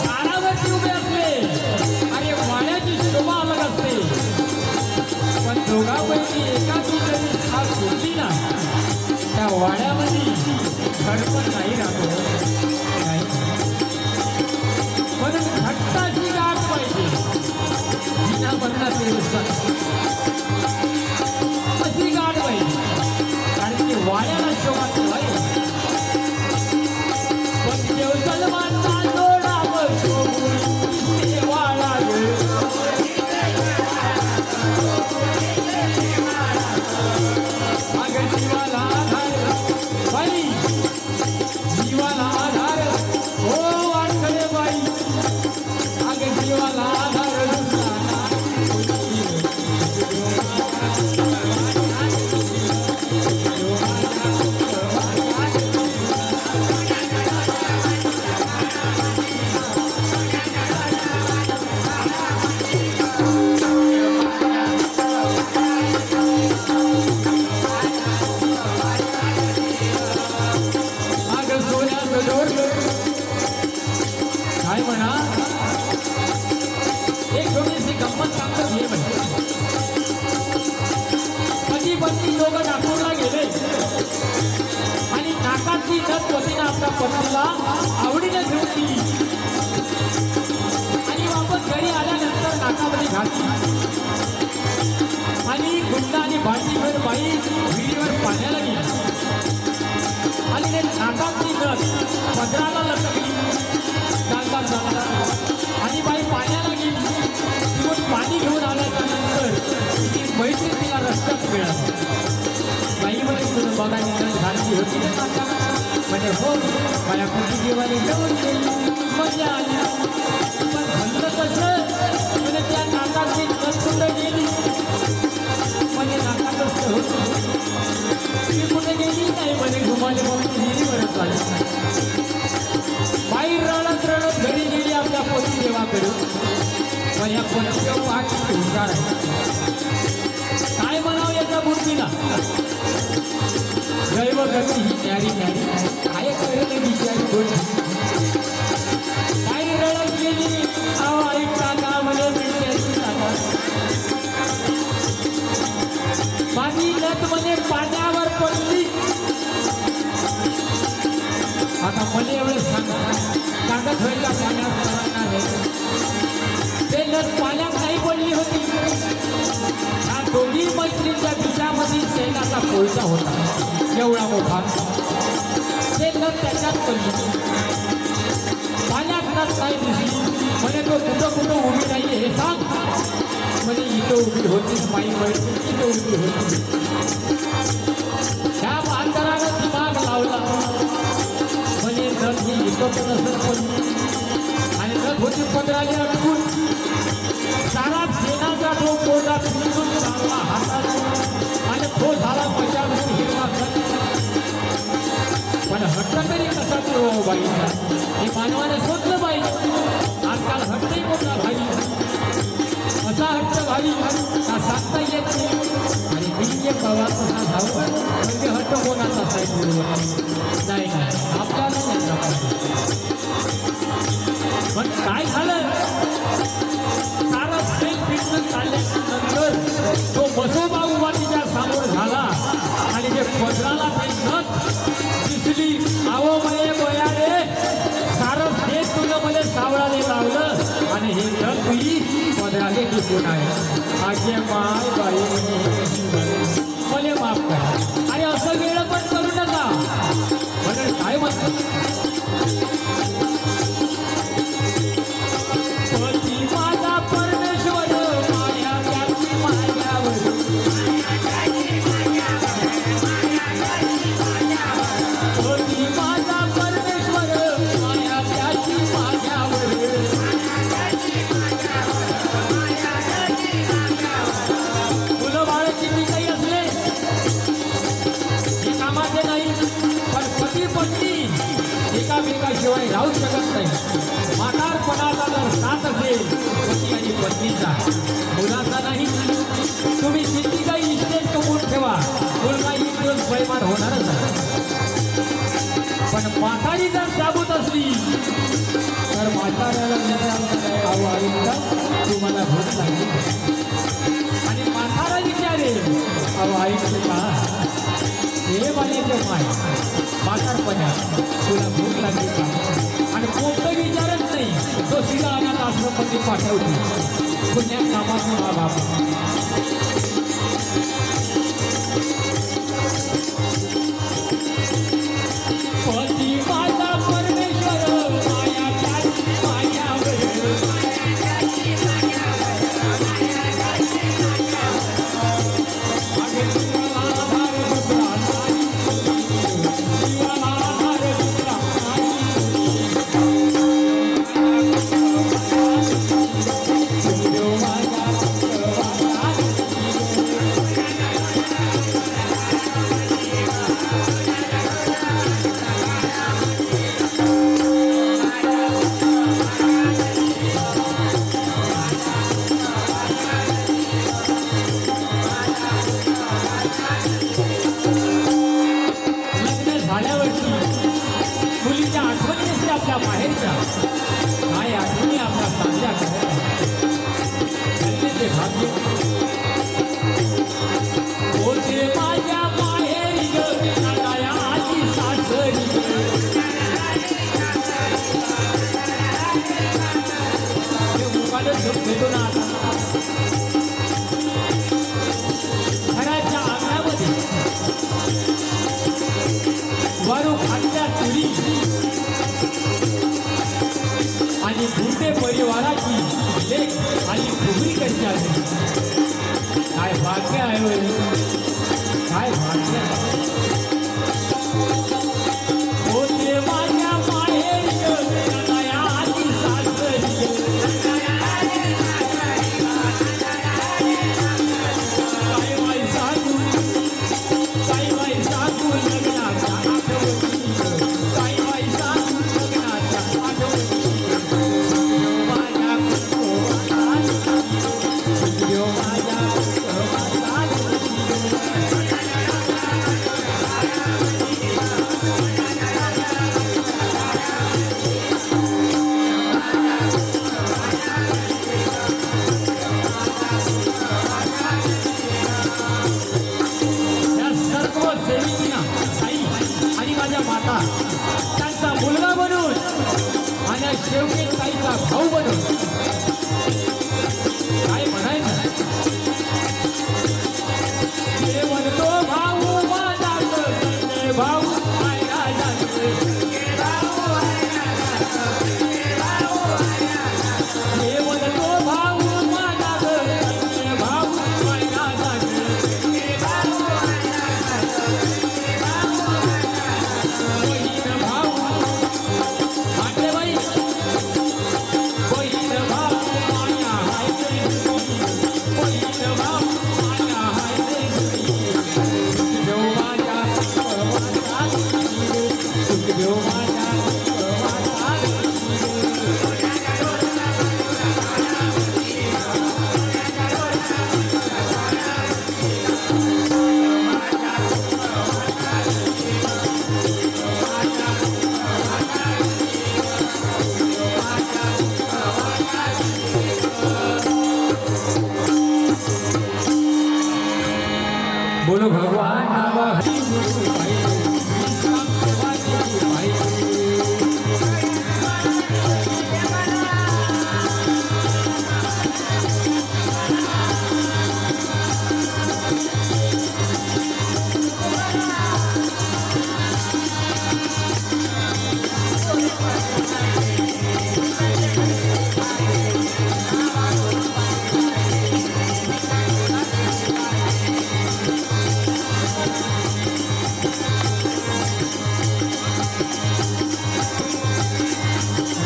Speaker 2: दारावरती उभे असले अरे वाड्याची शोभा अलग असते. पण दोघांपैकी एकाची जरी साथ सुटली ना त्या वाड्यामध्ये धडपण नाही राहतो. नाही म्हणून घट्टाची गाठ पाहिजे. जिना बदलाचे अशी गाठ पाहिजे कारण की वाड्याला शोभा ठेवायला. पण देव जन्माचा जोडा देवाळा आपल्या पत्नीला आवडीने घेऊन गेली आणि वापस घरी आल्यानंतर नाकामध्ये घातली आणि गुंडा आणि भांडीभर बाई विहिरीवर पाण्याला गेली आणि ते नाकातली नस पदराला लटकली चालता चालता आणि बाई पाण्याला गेली तिथून पाणी घेऊन आल्याच्या नंतर तिची मैत्री तिला रस्त्यात मिळाली बाई म्हणे तुझं बघायची नस घालली होती ना नाकात म्हणजे हो माझ्या कुठली देवाने घेऊन गेली मजा आली पण म्हणलं कसं म्हणजे त्या नाकातली नस कुठं गेली म्हणजे नाकातच होती ती कुठे गेली नाही म्हणे घुमाले म्हणून विहिरीवरच आली बाई रडत रडत घरी गेली आपल्या पोती देवाकडे पण या पोतीदेव पाहत हुशार आहे काय म्हणावं याच्या मूर्तीला दैव गती ही न्यारी न्यारी काय करेल बिचारी गोष्ट बाई रडत गेली अहो ऐकता का म्हणे मिळण्याची जागा माझी लत म्हणे पाण्यावर पडली आता मला एवढं सांगा कागद व्हायला पाण्यात पडणार आहे ते लत पाण्यात नाही पडली होती ह्या दोन्ही मैत्रीच्या बिजामध्ये सैनाचा कोळसा होता एवढा मोठा ते लत त्याच्यात पडली पाण्यात लत नाही दिसली म्हणे तो कुठं कुठं उभी नाही हे सांग म्हणे इथं उभी होती माई मैत्री इथं उभी होती त्या बांधरानं दिमाग लावला म्हणजे नद ही इथं पण असत पडली आणि नद होती पदराली अडकून सारा सेनाचा तो कोटा पिंजून चांगला हातात आणि तो झाला पचावशी हिरवा पण हट्ट तरी कसा तो बाईचा हे मानवाने शोधलं पाहिजे आजकाल हट्टही मोठा भाई असा हट्ट भाई हा सांगता येत नाही आणि मी एक बाबा कसा धावला म्हणजे हट्ट कोणाचा असायचं नाही आपल्याला नाही पण काय झालं सारा प्रेम पिंड चालल्यानंतर तो बसोबा उभा तिच्या समोर झाला आणि जे पदराला ते नथ दिसली आवो म्हणे बयाडे सारं हे तुझं मला सावळाने लावलं आणि हे नथ तुझी पदराले दिसून आहे आजे माय बाई मला माफ करा आणि असं वेळ पण करू नका म्हणजे काय म्हणतात पती माझा परमेश्वर माया त्याची मायावर पती माझा परमेश्वर माया त्याची मायावर मुलं बाळ किती काही असले हे कामाचे नाही पण पती पत्नी एकामेकाशिवाय राहू शकत नाही म्हातारपणाचा जर साथ असेल पती आणि पत्नीचा मुलाचा नाही तुम्ही किती काही इस्टेट कमवून ठेवा मुलगा एक दिवस बैमान होणारच आहे पण म्हातारी जर जागूत असली तर म्हाताऱ्याला अहो ऐकता तुम्हाला भूक लागली आणि म्हातारा विचारे अहो ऐकते का हे म्हणायचे माय म्हातारपणात तुला भूक लागली का आणि कोणतं विचारत नाही तो सीधा अनाथ आश्रममध्ये पाठवतो पुण्या कामातून हा बाबा पती माझा परमेश्वर माया त्याची मायावर मुलीच्या आठवणी असते आपल्या बाहेरच्या काय आठवणी आपल्या साध्या करायच्या ते भाग्य होते माझ्या बाहेर आजी सासरी भाग्य आहे होय. काय भाग्य आहे. होते माझ्या माहेरी नयाची सासरी काय बाई सांगू काय बाई सांगू लग्नाच्या आठवणी काय बाई सांगू लग्नाच्या आठवणी माझ्या या सर्व सेविकींना आई आणि माझ्या माता त्यांचा मुलगा बनून आणि शेवटी ताईचा भाऊ बनून काय म्हणायचं हे म्हणतो भाऊ माझा संजय भाऊ माझ्या जाते हे म्हणतो भाऊ माझा संजय भाऊ माझ्या जाते बहीण भाऊ माझे बाई बहीण भाऊ माझ्या हाय बहीण भाऊ माझ्या हाय सुखदेव माझ्या सुखदेव माझ्या बोलो भगवान बाबा हरी गुरु पाहिजे निष्काम सेवा केली पाहिजे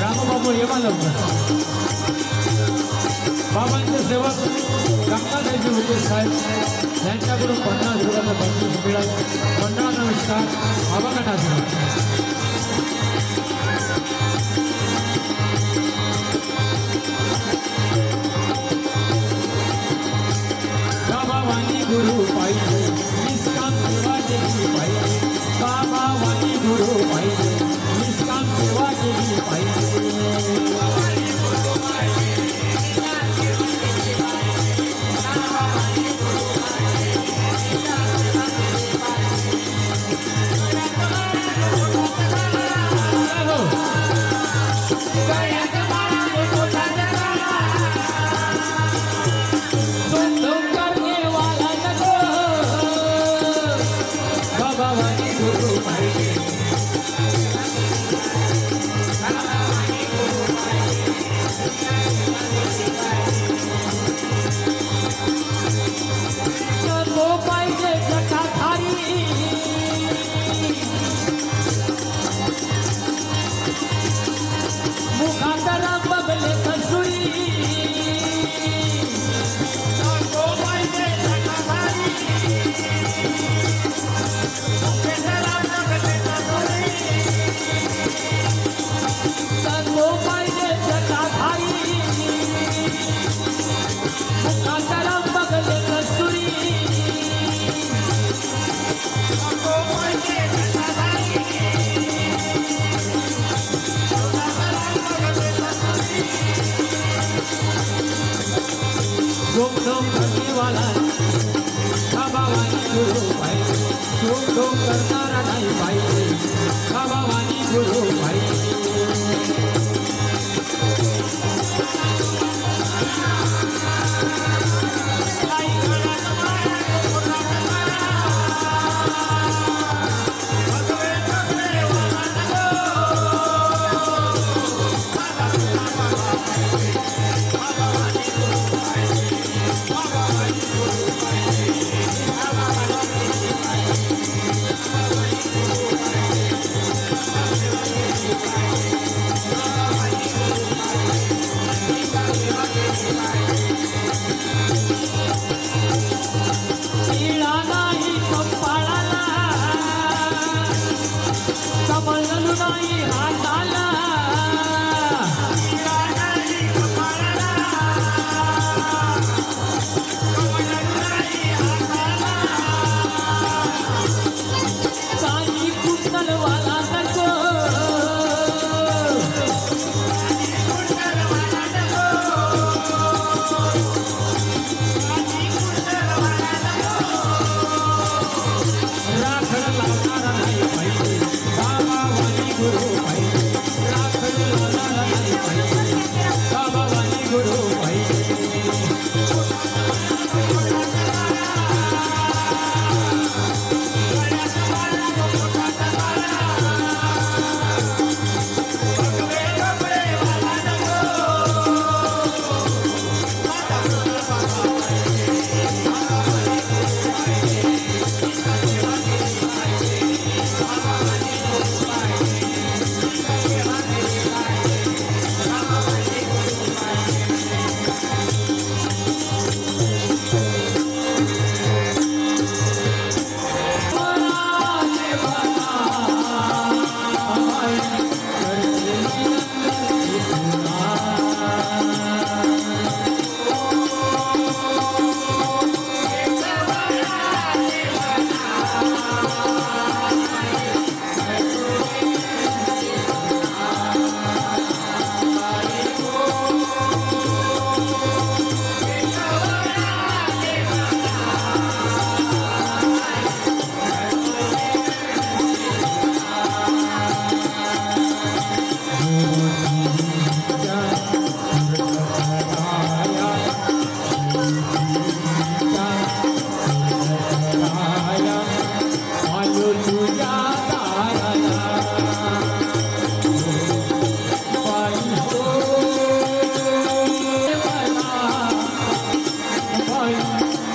Speaker 2: रामबाबू ये मला बाबांचे सेवक गंगाधरजी होते साहेब यांच्याकडून 50 रुपयाचा बक्षीस मिळाला. मंडळा नमस्कार आवागटा बाबा वाणी गुरु पाहिजे निष्काम सेवा केली पाहिजे बाबा वाणी गुरु पाहिजे निष्काम सेवा केली पाहिजे डोम डोम करने वाला बाबा वाणी गुरु पाहिजे डोम डोम करणारा नाही पाहिजे बाबा वाणी गुरु पाहिजे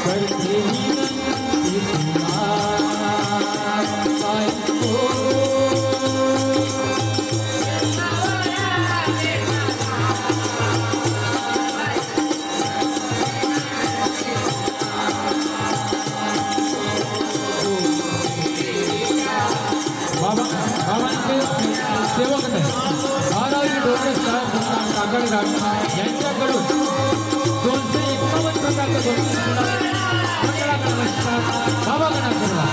Speaker 2: करते विनंती तुला बायको. बाबांचे सेवक नाही महाराज डोंगर काकडघाट यांच्याकडून 251 प्रकारचे बाबा गणा करवा.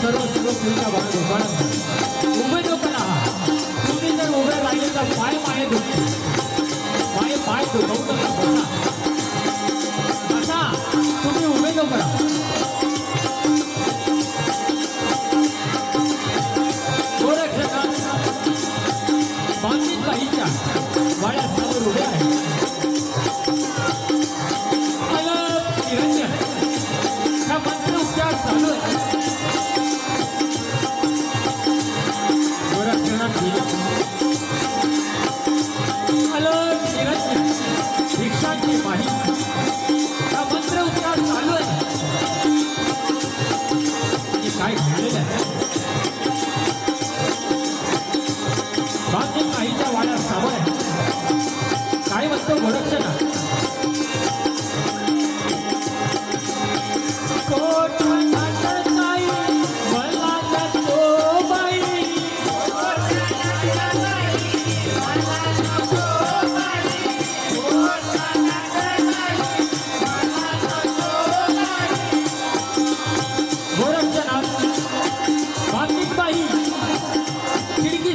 Speaker 2: सर्व पुढच्या उभे नको ना तुम्ही जर उभे राहिले तर पाय दुखते पाय दुखवू नका आता तुम्ही उभे नको करा. गोरक्षकात बांधीत बाईच्या वाड्यासमोर उभे आहे. निरंजन हा मंत्रोच्चार चालू आहे. भिक्षांची माहिती हा मंत्र उच्चार चालू आहे. काय घडलेलं आहे बाकी काहीच्या वाड्यात सावळ आहे. काय म्हणतो गोरक्षणा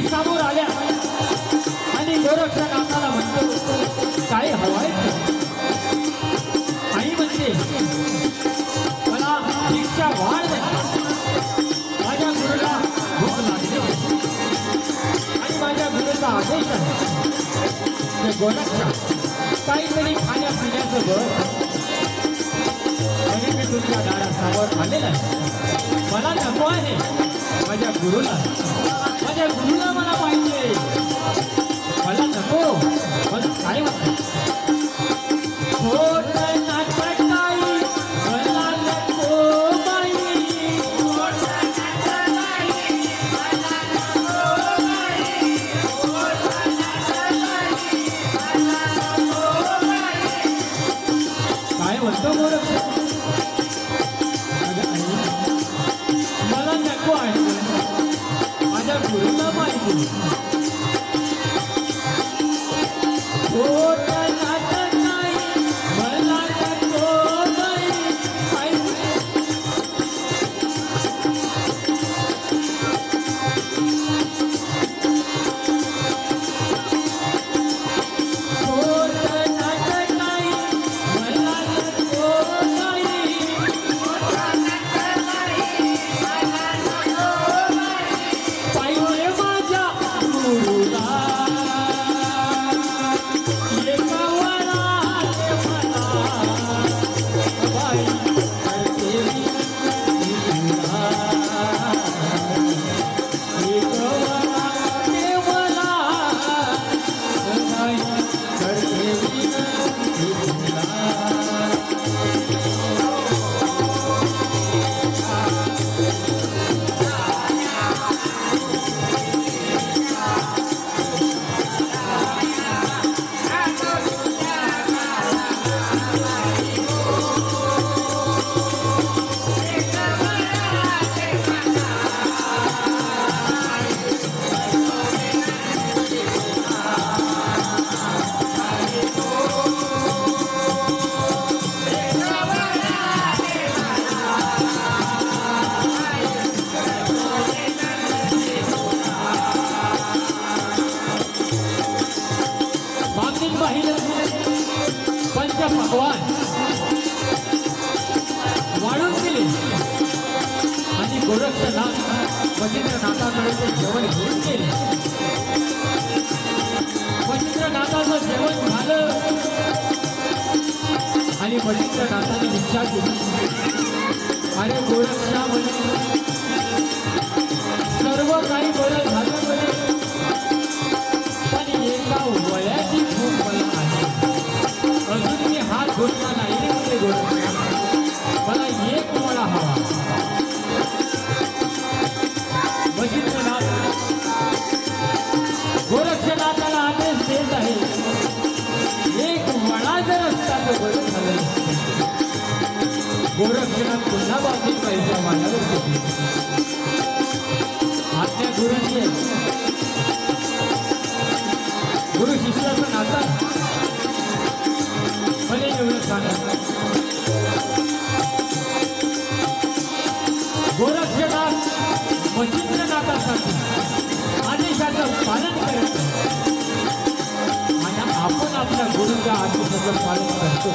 Speaker 2: समोर आल्या आणि गोरक्षनाथाला म्हणतो काय हवाय. आई म्हणते मला भिक्षा वाढ माझ्या गुरुला भूक लागली आणि माझ्या गुरुचा आदेश आहे ते गोरक्षा काहीतरी खाण्यापिण्याचं बळ तरी मी तुमच्या दारासमोर आलेला आहे. मला नको आहे माझ्या गुरुला मला पाहिजे. मला नको पण काय म्हणते मला नको बाई. काय म्हणतो गोरक्ष मला नको आहे माझ्या गुरुला माहिती. मच्छिंद्रनाथाकडे ते जेवण घेऊन गेले. मच्छिंद्रनाथाचं जेवण झालं आणि मच्छिंद्रनाथाने विचार केली, अरे गोरक्षा म्हणे सर्व काही बरं झालं म्हणे, पण एका वयाची भूक मला आहे. अजून मी हात धुतला नाही रे म्हणे गोरक्षा, मला एक वळा हवा. मच्छिंद्रनाथ गोरक्षनाथाला आदेश देत आहे, एक वळा जर असता तर बरं झालं. गोरक्षनाथ पुन्हा बाजू पैसा मागायला घेतली. आज्ञा गुरुची आहे. गुरु शिष्याचं नातं भले एवढं सांगा. गोरक्षनाथ मच्छिंद्रनाथासाठी आदेशाचं पालन करत आणि आपण आपल्या गुरुच्या आदेशाचं पालन करतो.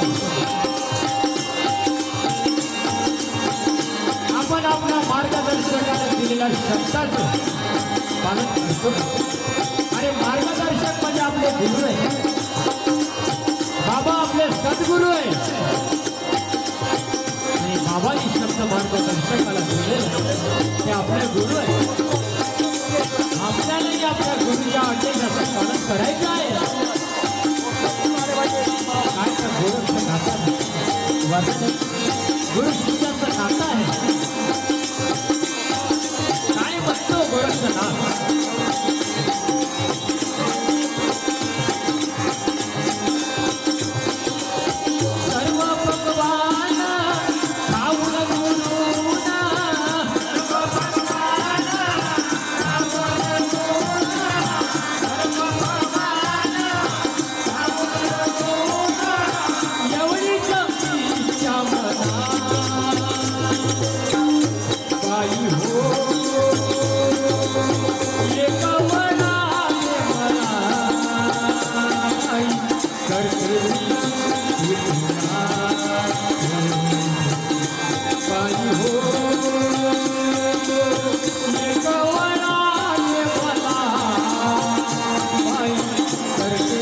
Speaker 2: आपण आपल्या मार्गदर्शकाला दिलेल्या शब्दाचं पालन करतो. अरे मार्गदर्शक म्हणजे आपले गुरु आहे. बाबा आपले सद्गुरू आहे आणि बाबांनी शब्द मार्गदर्शकाला दिलेले ते आपले गुरु आहे. आपल्यालाही आपल्या गुरुच्या आदेशाचं पालन करायचं आहे. काय तर गोरक्षचं नातं आहे, गुरु शिष्याचं नातं आहे. काय म्हणतो गोरक्षनाथ, सर्व भगवान खाऊन गुरुना, एवढीच इच्छा मना बाई हो, एका वराने मला करते बाई हो, एका वराने मला बाई करते.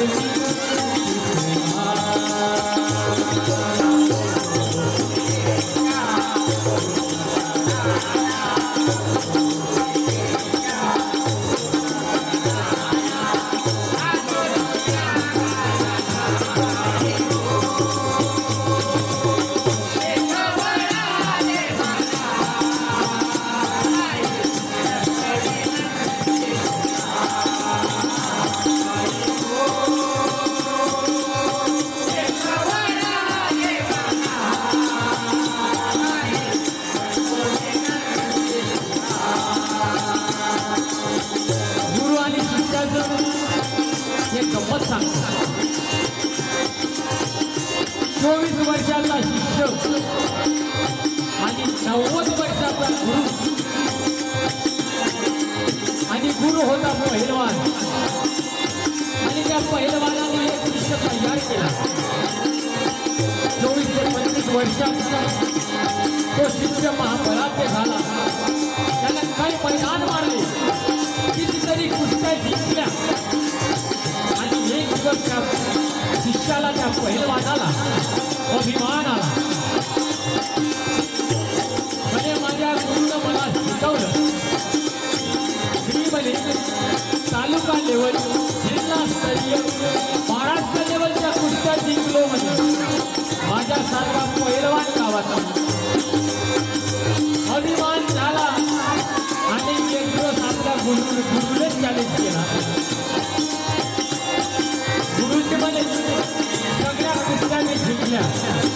Speaker 2: गुरु आणि शिष्याचं एक गंमत सांगतो. 24 वर्षाचा शिष्य आणि 90 वर्षाचा गुरु, आणि गुरु होता पहिलवान, आणि त्या पहिलवानाने एक शिष्य तयार केला. 24 ते 25 वर्षाचा तो शिष्य महाबलाढ्य झाला. त्याला काही मैदान मारले, कितीतरी कुस्त्या जिंकल्या, आणि एक दिवस त्या शिष्याला, त्या पहिलवानाला अभिमान आला. म्हणजे माझ्या गुरुनं मला शिकवलं, मी म्हणे तालुका लेवल, जिल्हास्तरीय, महाराष्ट्र लेवलच्या कुस्त्या जिंकलो म्हणजे माझ्यासारखा पहिलवान गावाचा अभिमान झाला. आणि एक दिवस आपल्या गुरुने चॅलेंज केला. गुरुजी म्हणे सगळ्या कुस्त्या मी जिंकल्या,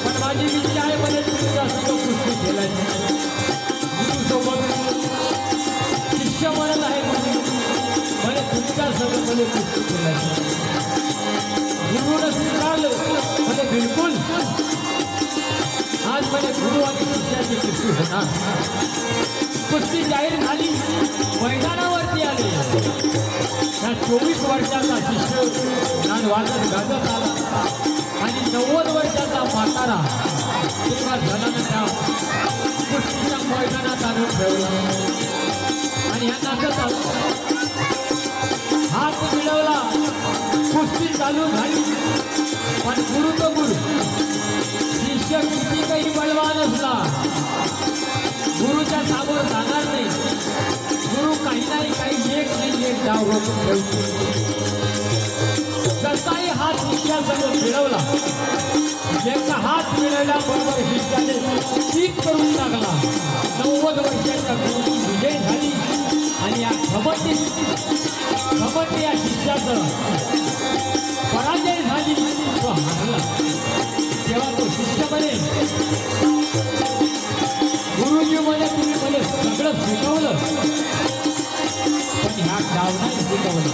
Speaker 2: पण माझी इच्छा आहे म्हणे तुमच्यासोबत कुस्ती खेळायची. गुरुसोबत शिष्य म्हणत आहे म्हणे तुमच्यासोबत म्हणे कुस्ती खेळायची. गुरुनं स्वीकारलं म्हणे बिलकुल, आज म्हणे गुरु आणि शिष्याची कुस्ती होणार. कुस्ती जाहीर झाली, मैदानावरती आले. त्या 24 वर्षाचा शिष्य ज्ञान वाजत गाजत आला आणि 90 वर्षाचा म्हातारा एका जणानं त्या कुस्तीच्या मैदानात आणून ठेवला. आणि आणि ह्या नाटकात हात मिळवला, कुस्ती चालू झाली. पण गुरु तो गुरु, शिष्य किती काही बलवान असला गुरुच्या समोर जाणार नाही. गुरु काही नाही एक डाव रोखून ठेवतो. जसाही हात शिष्यासमोर मिळवला, एका हात मिळवल्याबरोबर शिष्याने चीक करून टाकला. 90 वर्षाच्या गुरुची विजय झाली आणि या कबड्डी या शिष्याचं पराजय झाली. तो हारला. तेव्हा तो शिष्य म्हणे, गुरुजी म्हणे तुम्ही मला सगळं शिकवलं, पण ह्या डाव नाही शिकवलं.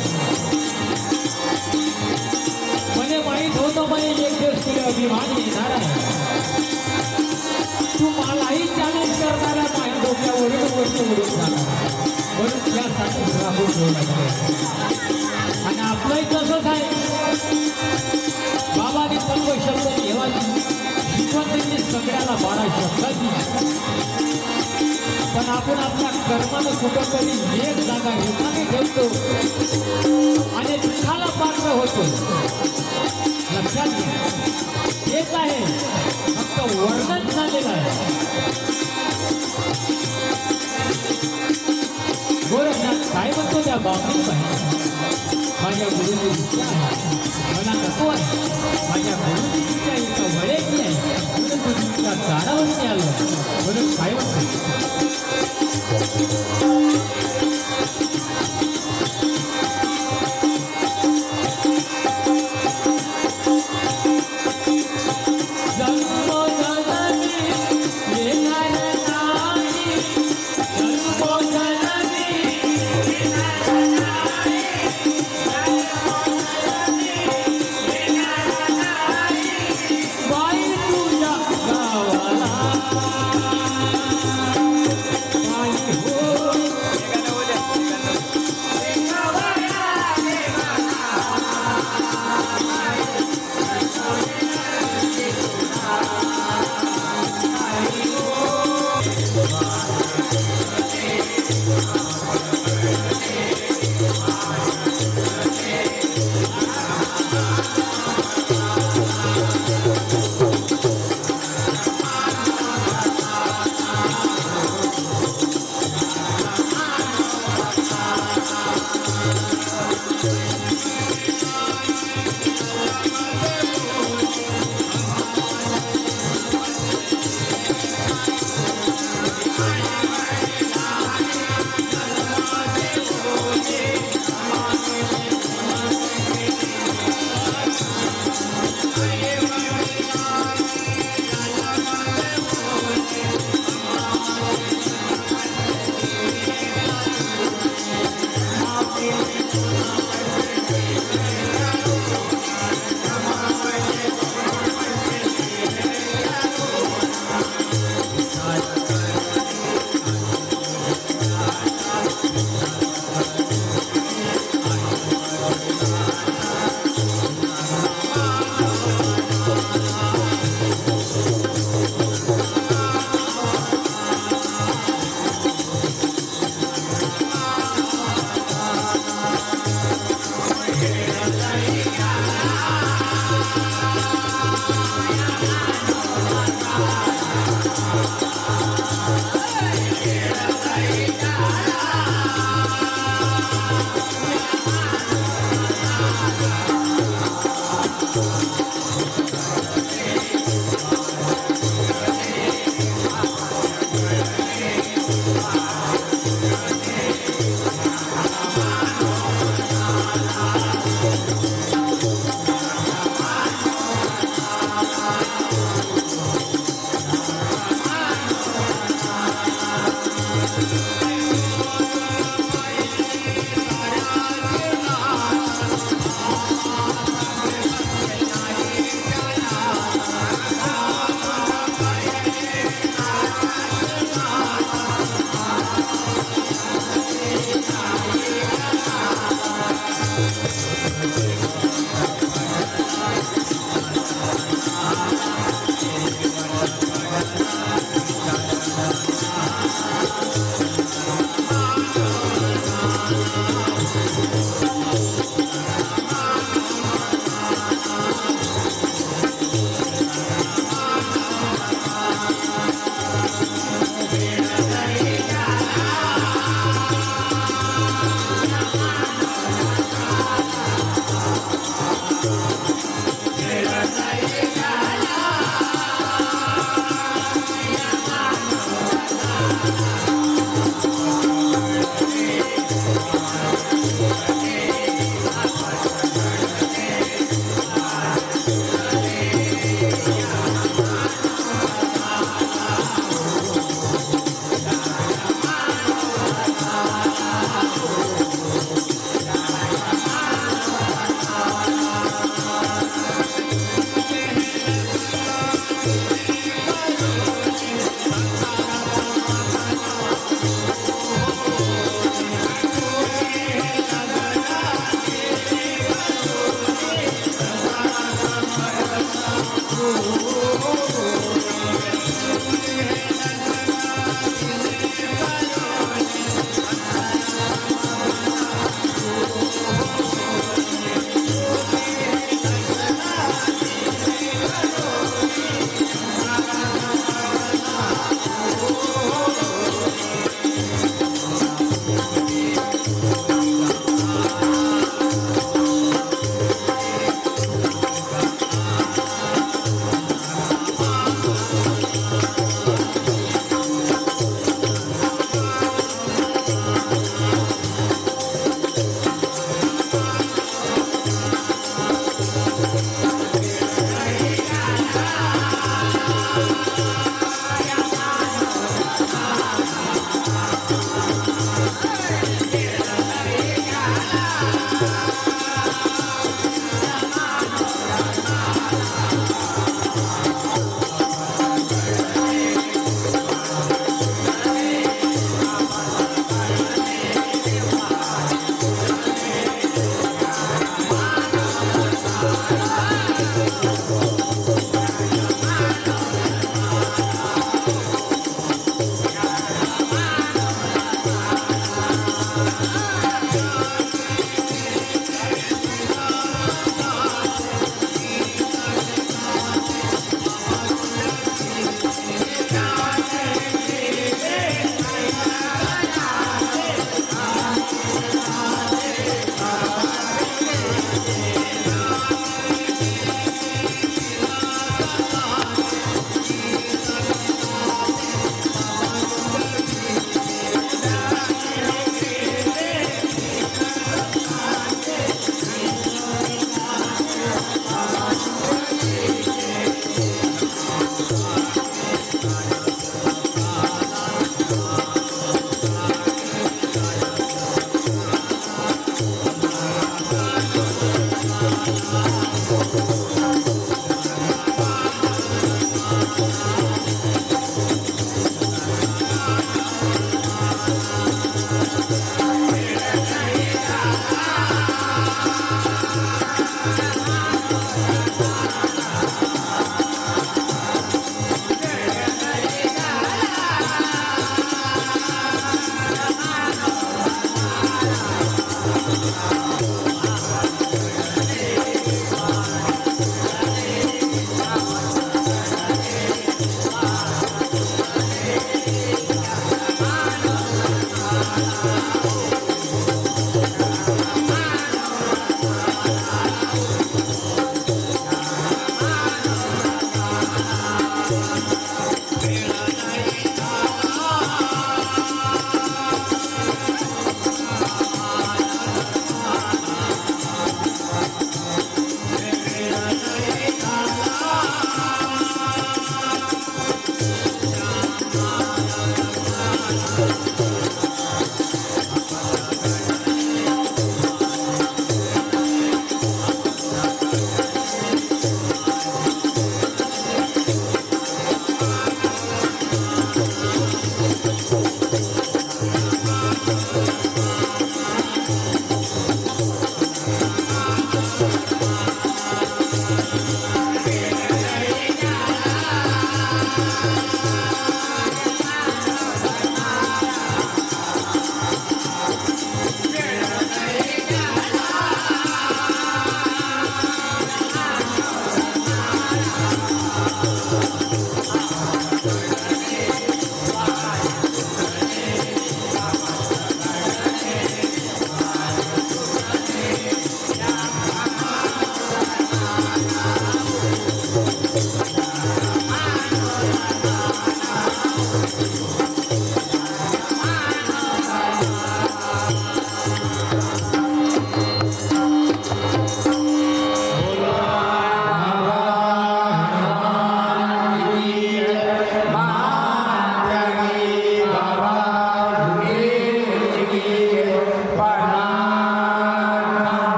Speaker 2: म्हणे माहीत होतं म्हणे एक दिवस तुला अभिमान येणार आहे. तू मलाही चॅलेंज करणारा माझ्या डोक्यावरून गोष्ट उडून जाणार, म्हणून त्यासाठी राहून ठेवला. आणि आपलंही तसंच आहे. बाबांनी सर्व शब्द देवाची शिकवण सगळ्याला 12 शब्दाची. पण आपण आपल्या कर्मानं कुठंतरी एक जागा रिकामी ठेवतो आणि दुःखाला पात्र होतो. लक्षात घ्या, हेच आहे, फक्त वर्णन झालेलं आहे. गोरखनाथ काय म्हणतो त्या बाबतीत पाहिजे, माझ्या गुरुची इच्छा आहे, मला नको आहे. माझ्या गुरुची इच्छा एका वळेची आहे, म्हणून तुमच्या दारावरती आलं. म्हणून काय म्हणतो,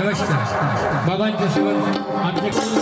Speaker 2: नमस्कार बाबांच्या सेवक आमच्याकडे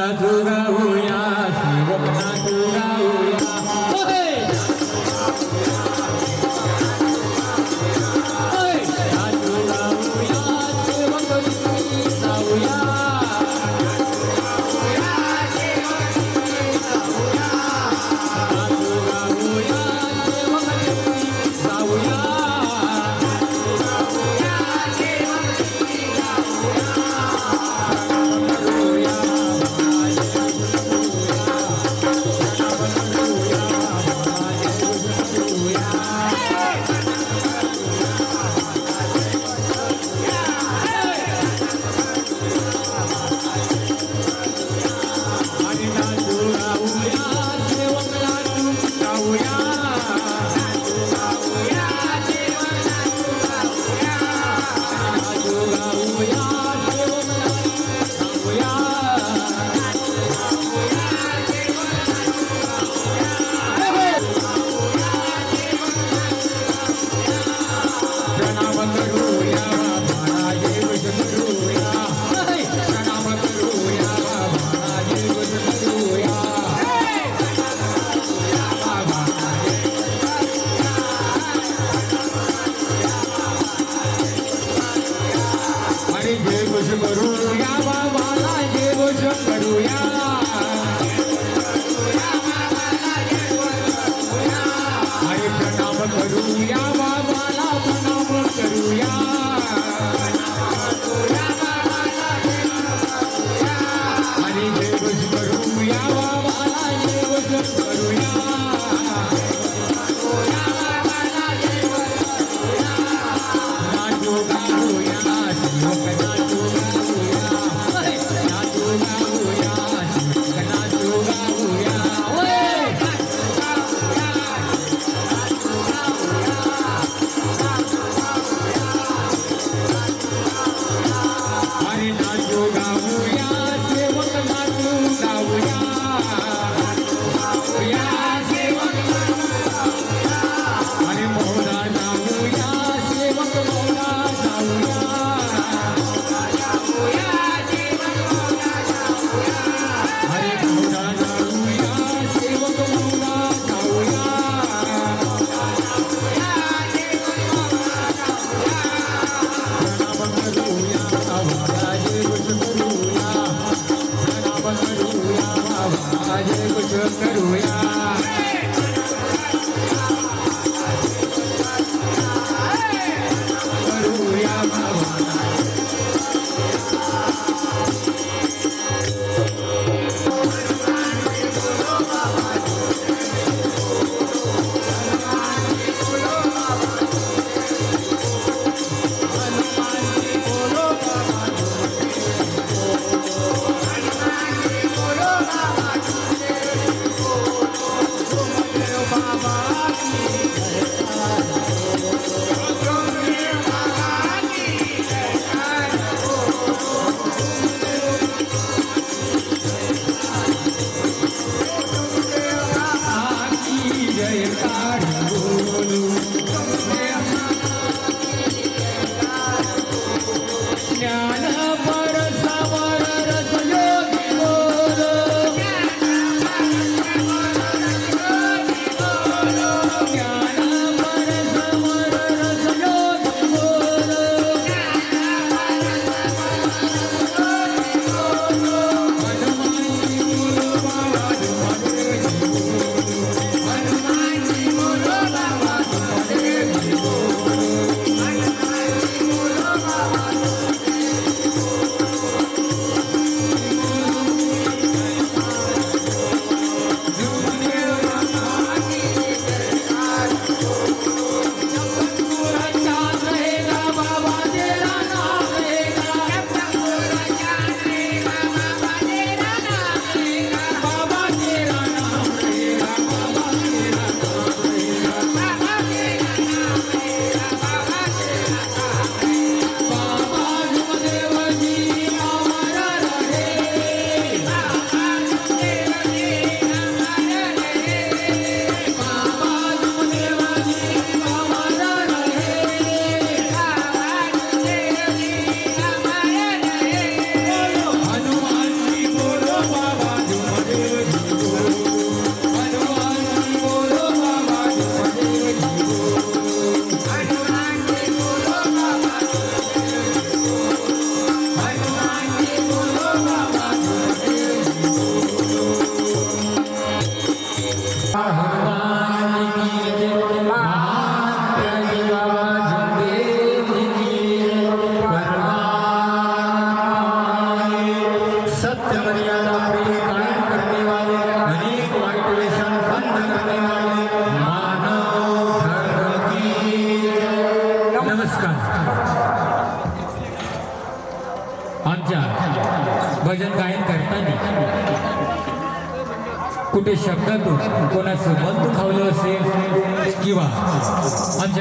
Speaker 2: नाचू गाऊया सेवक नाचू गाऊया होय. होय. नाचू गाऊया सेवक जाऊया नाचू गाऊया सेवक जाऊया करूया भजन गायन करताना कुठे शब्दातून कोणाचं मन दुखावलं असेल किंवा आमच्या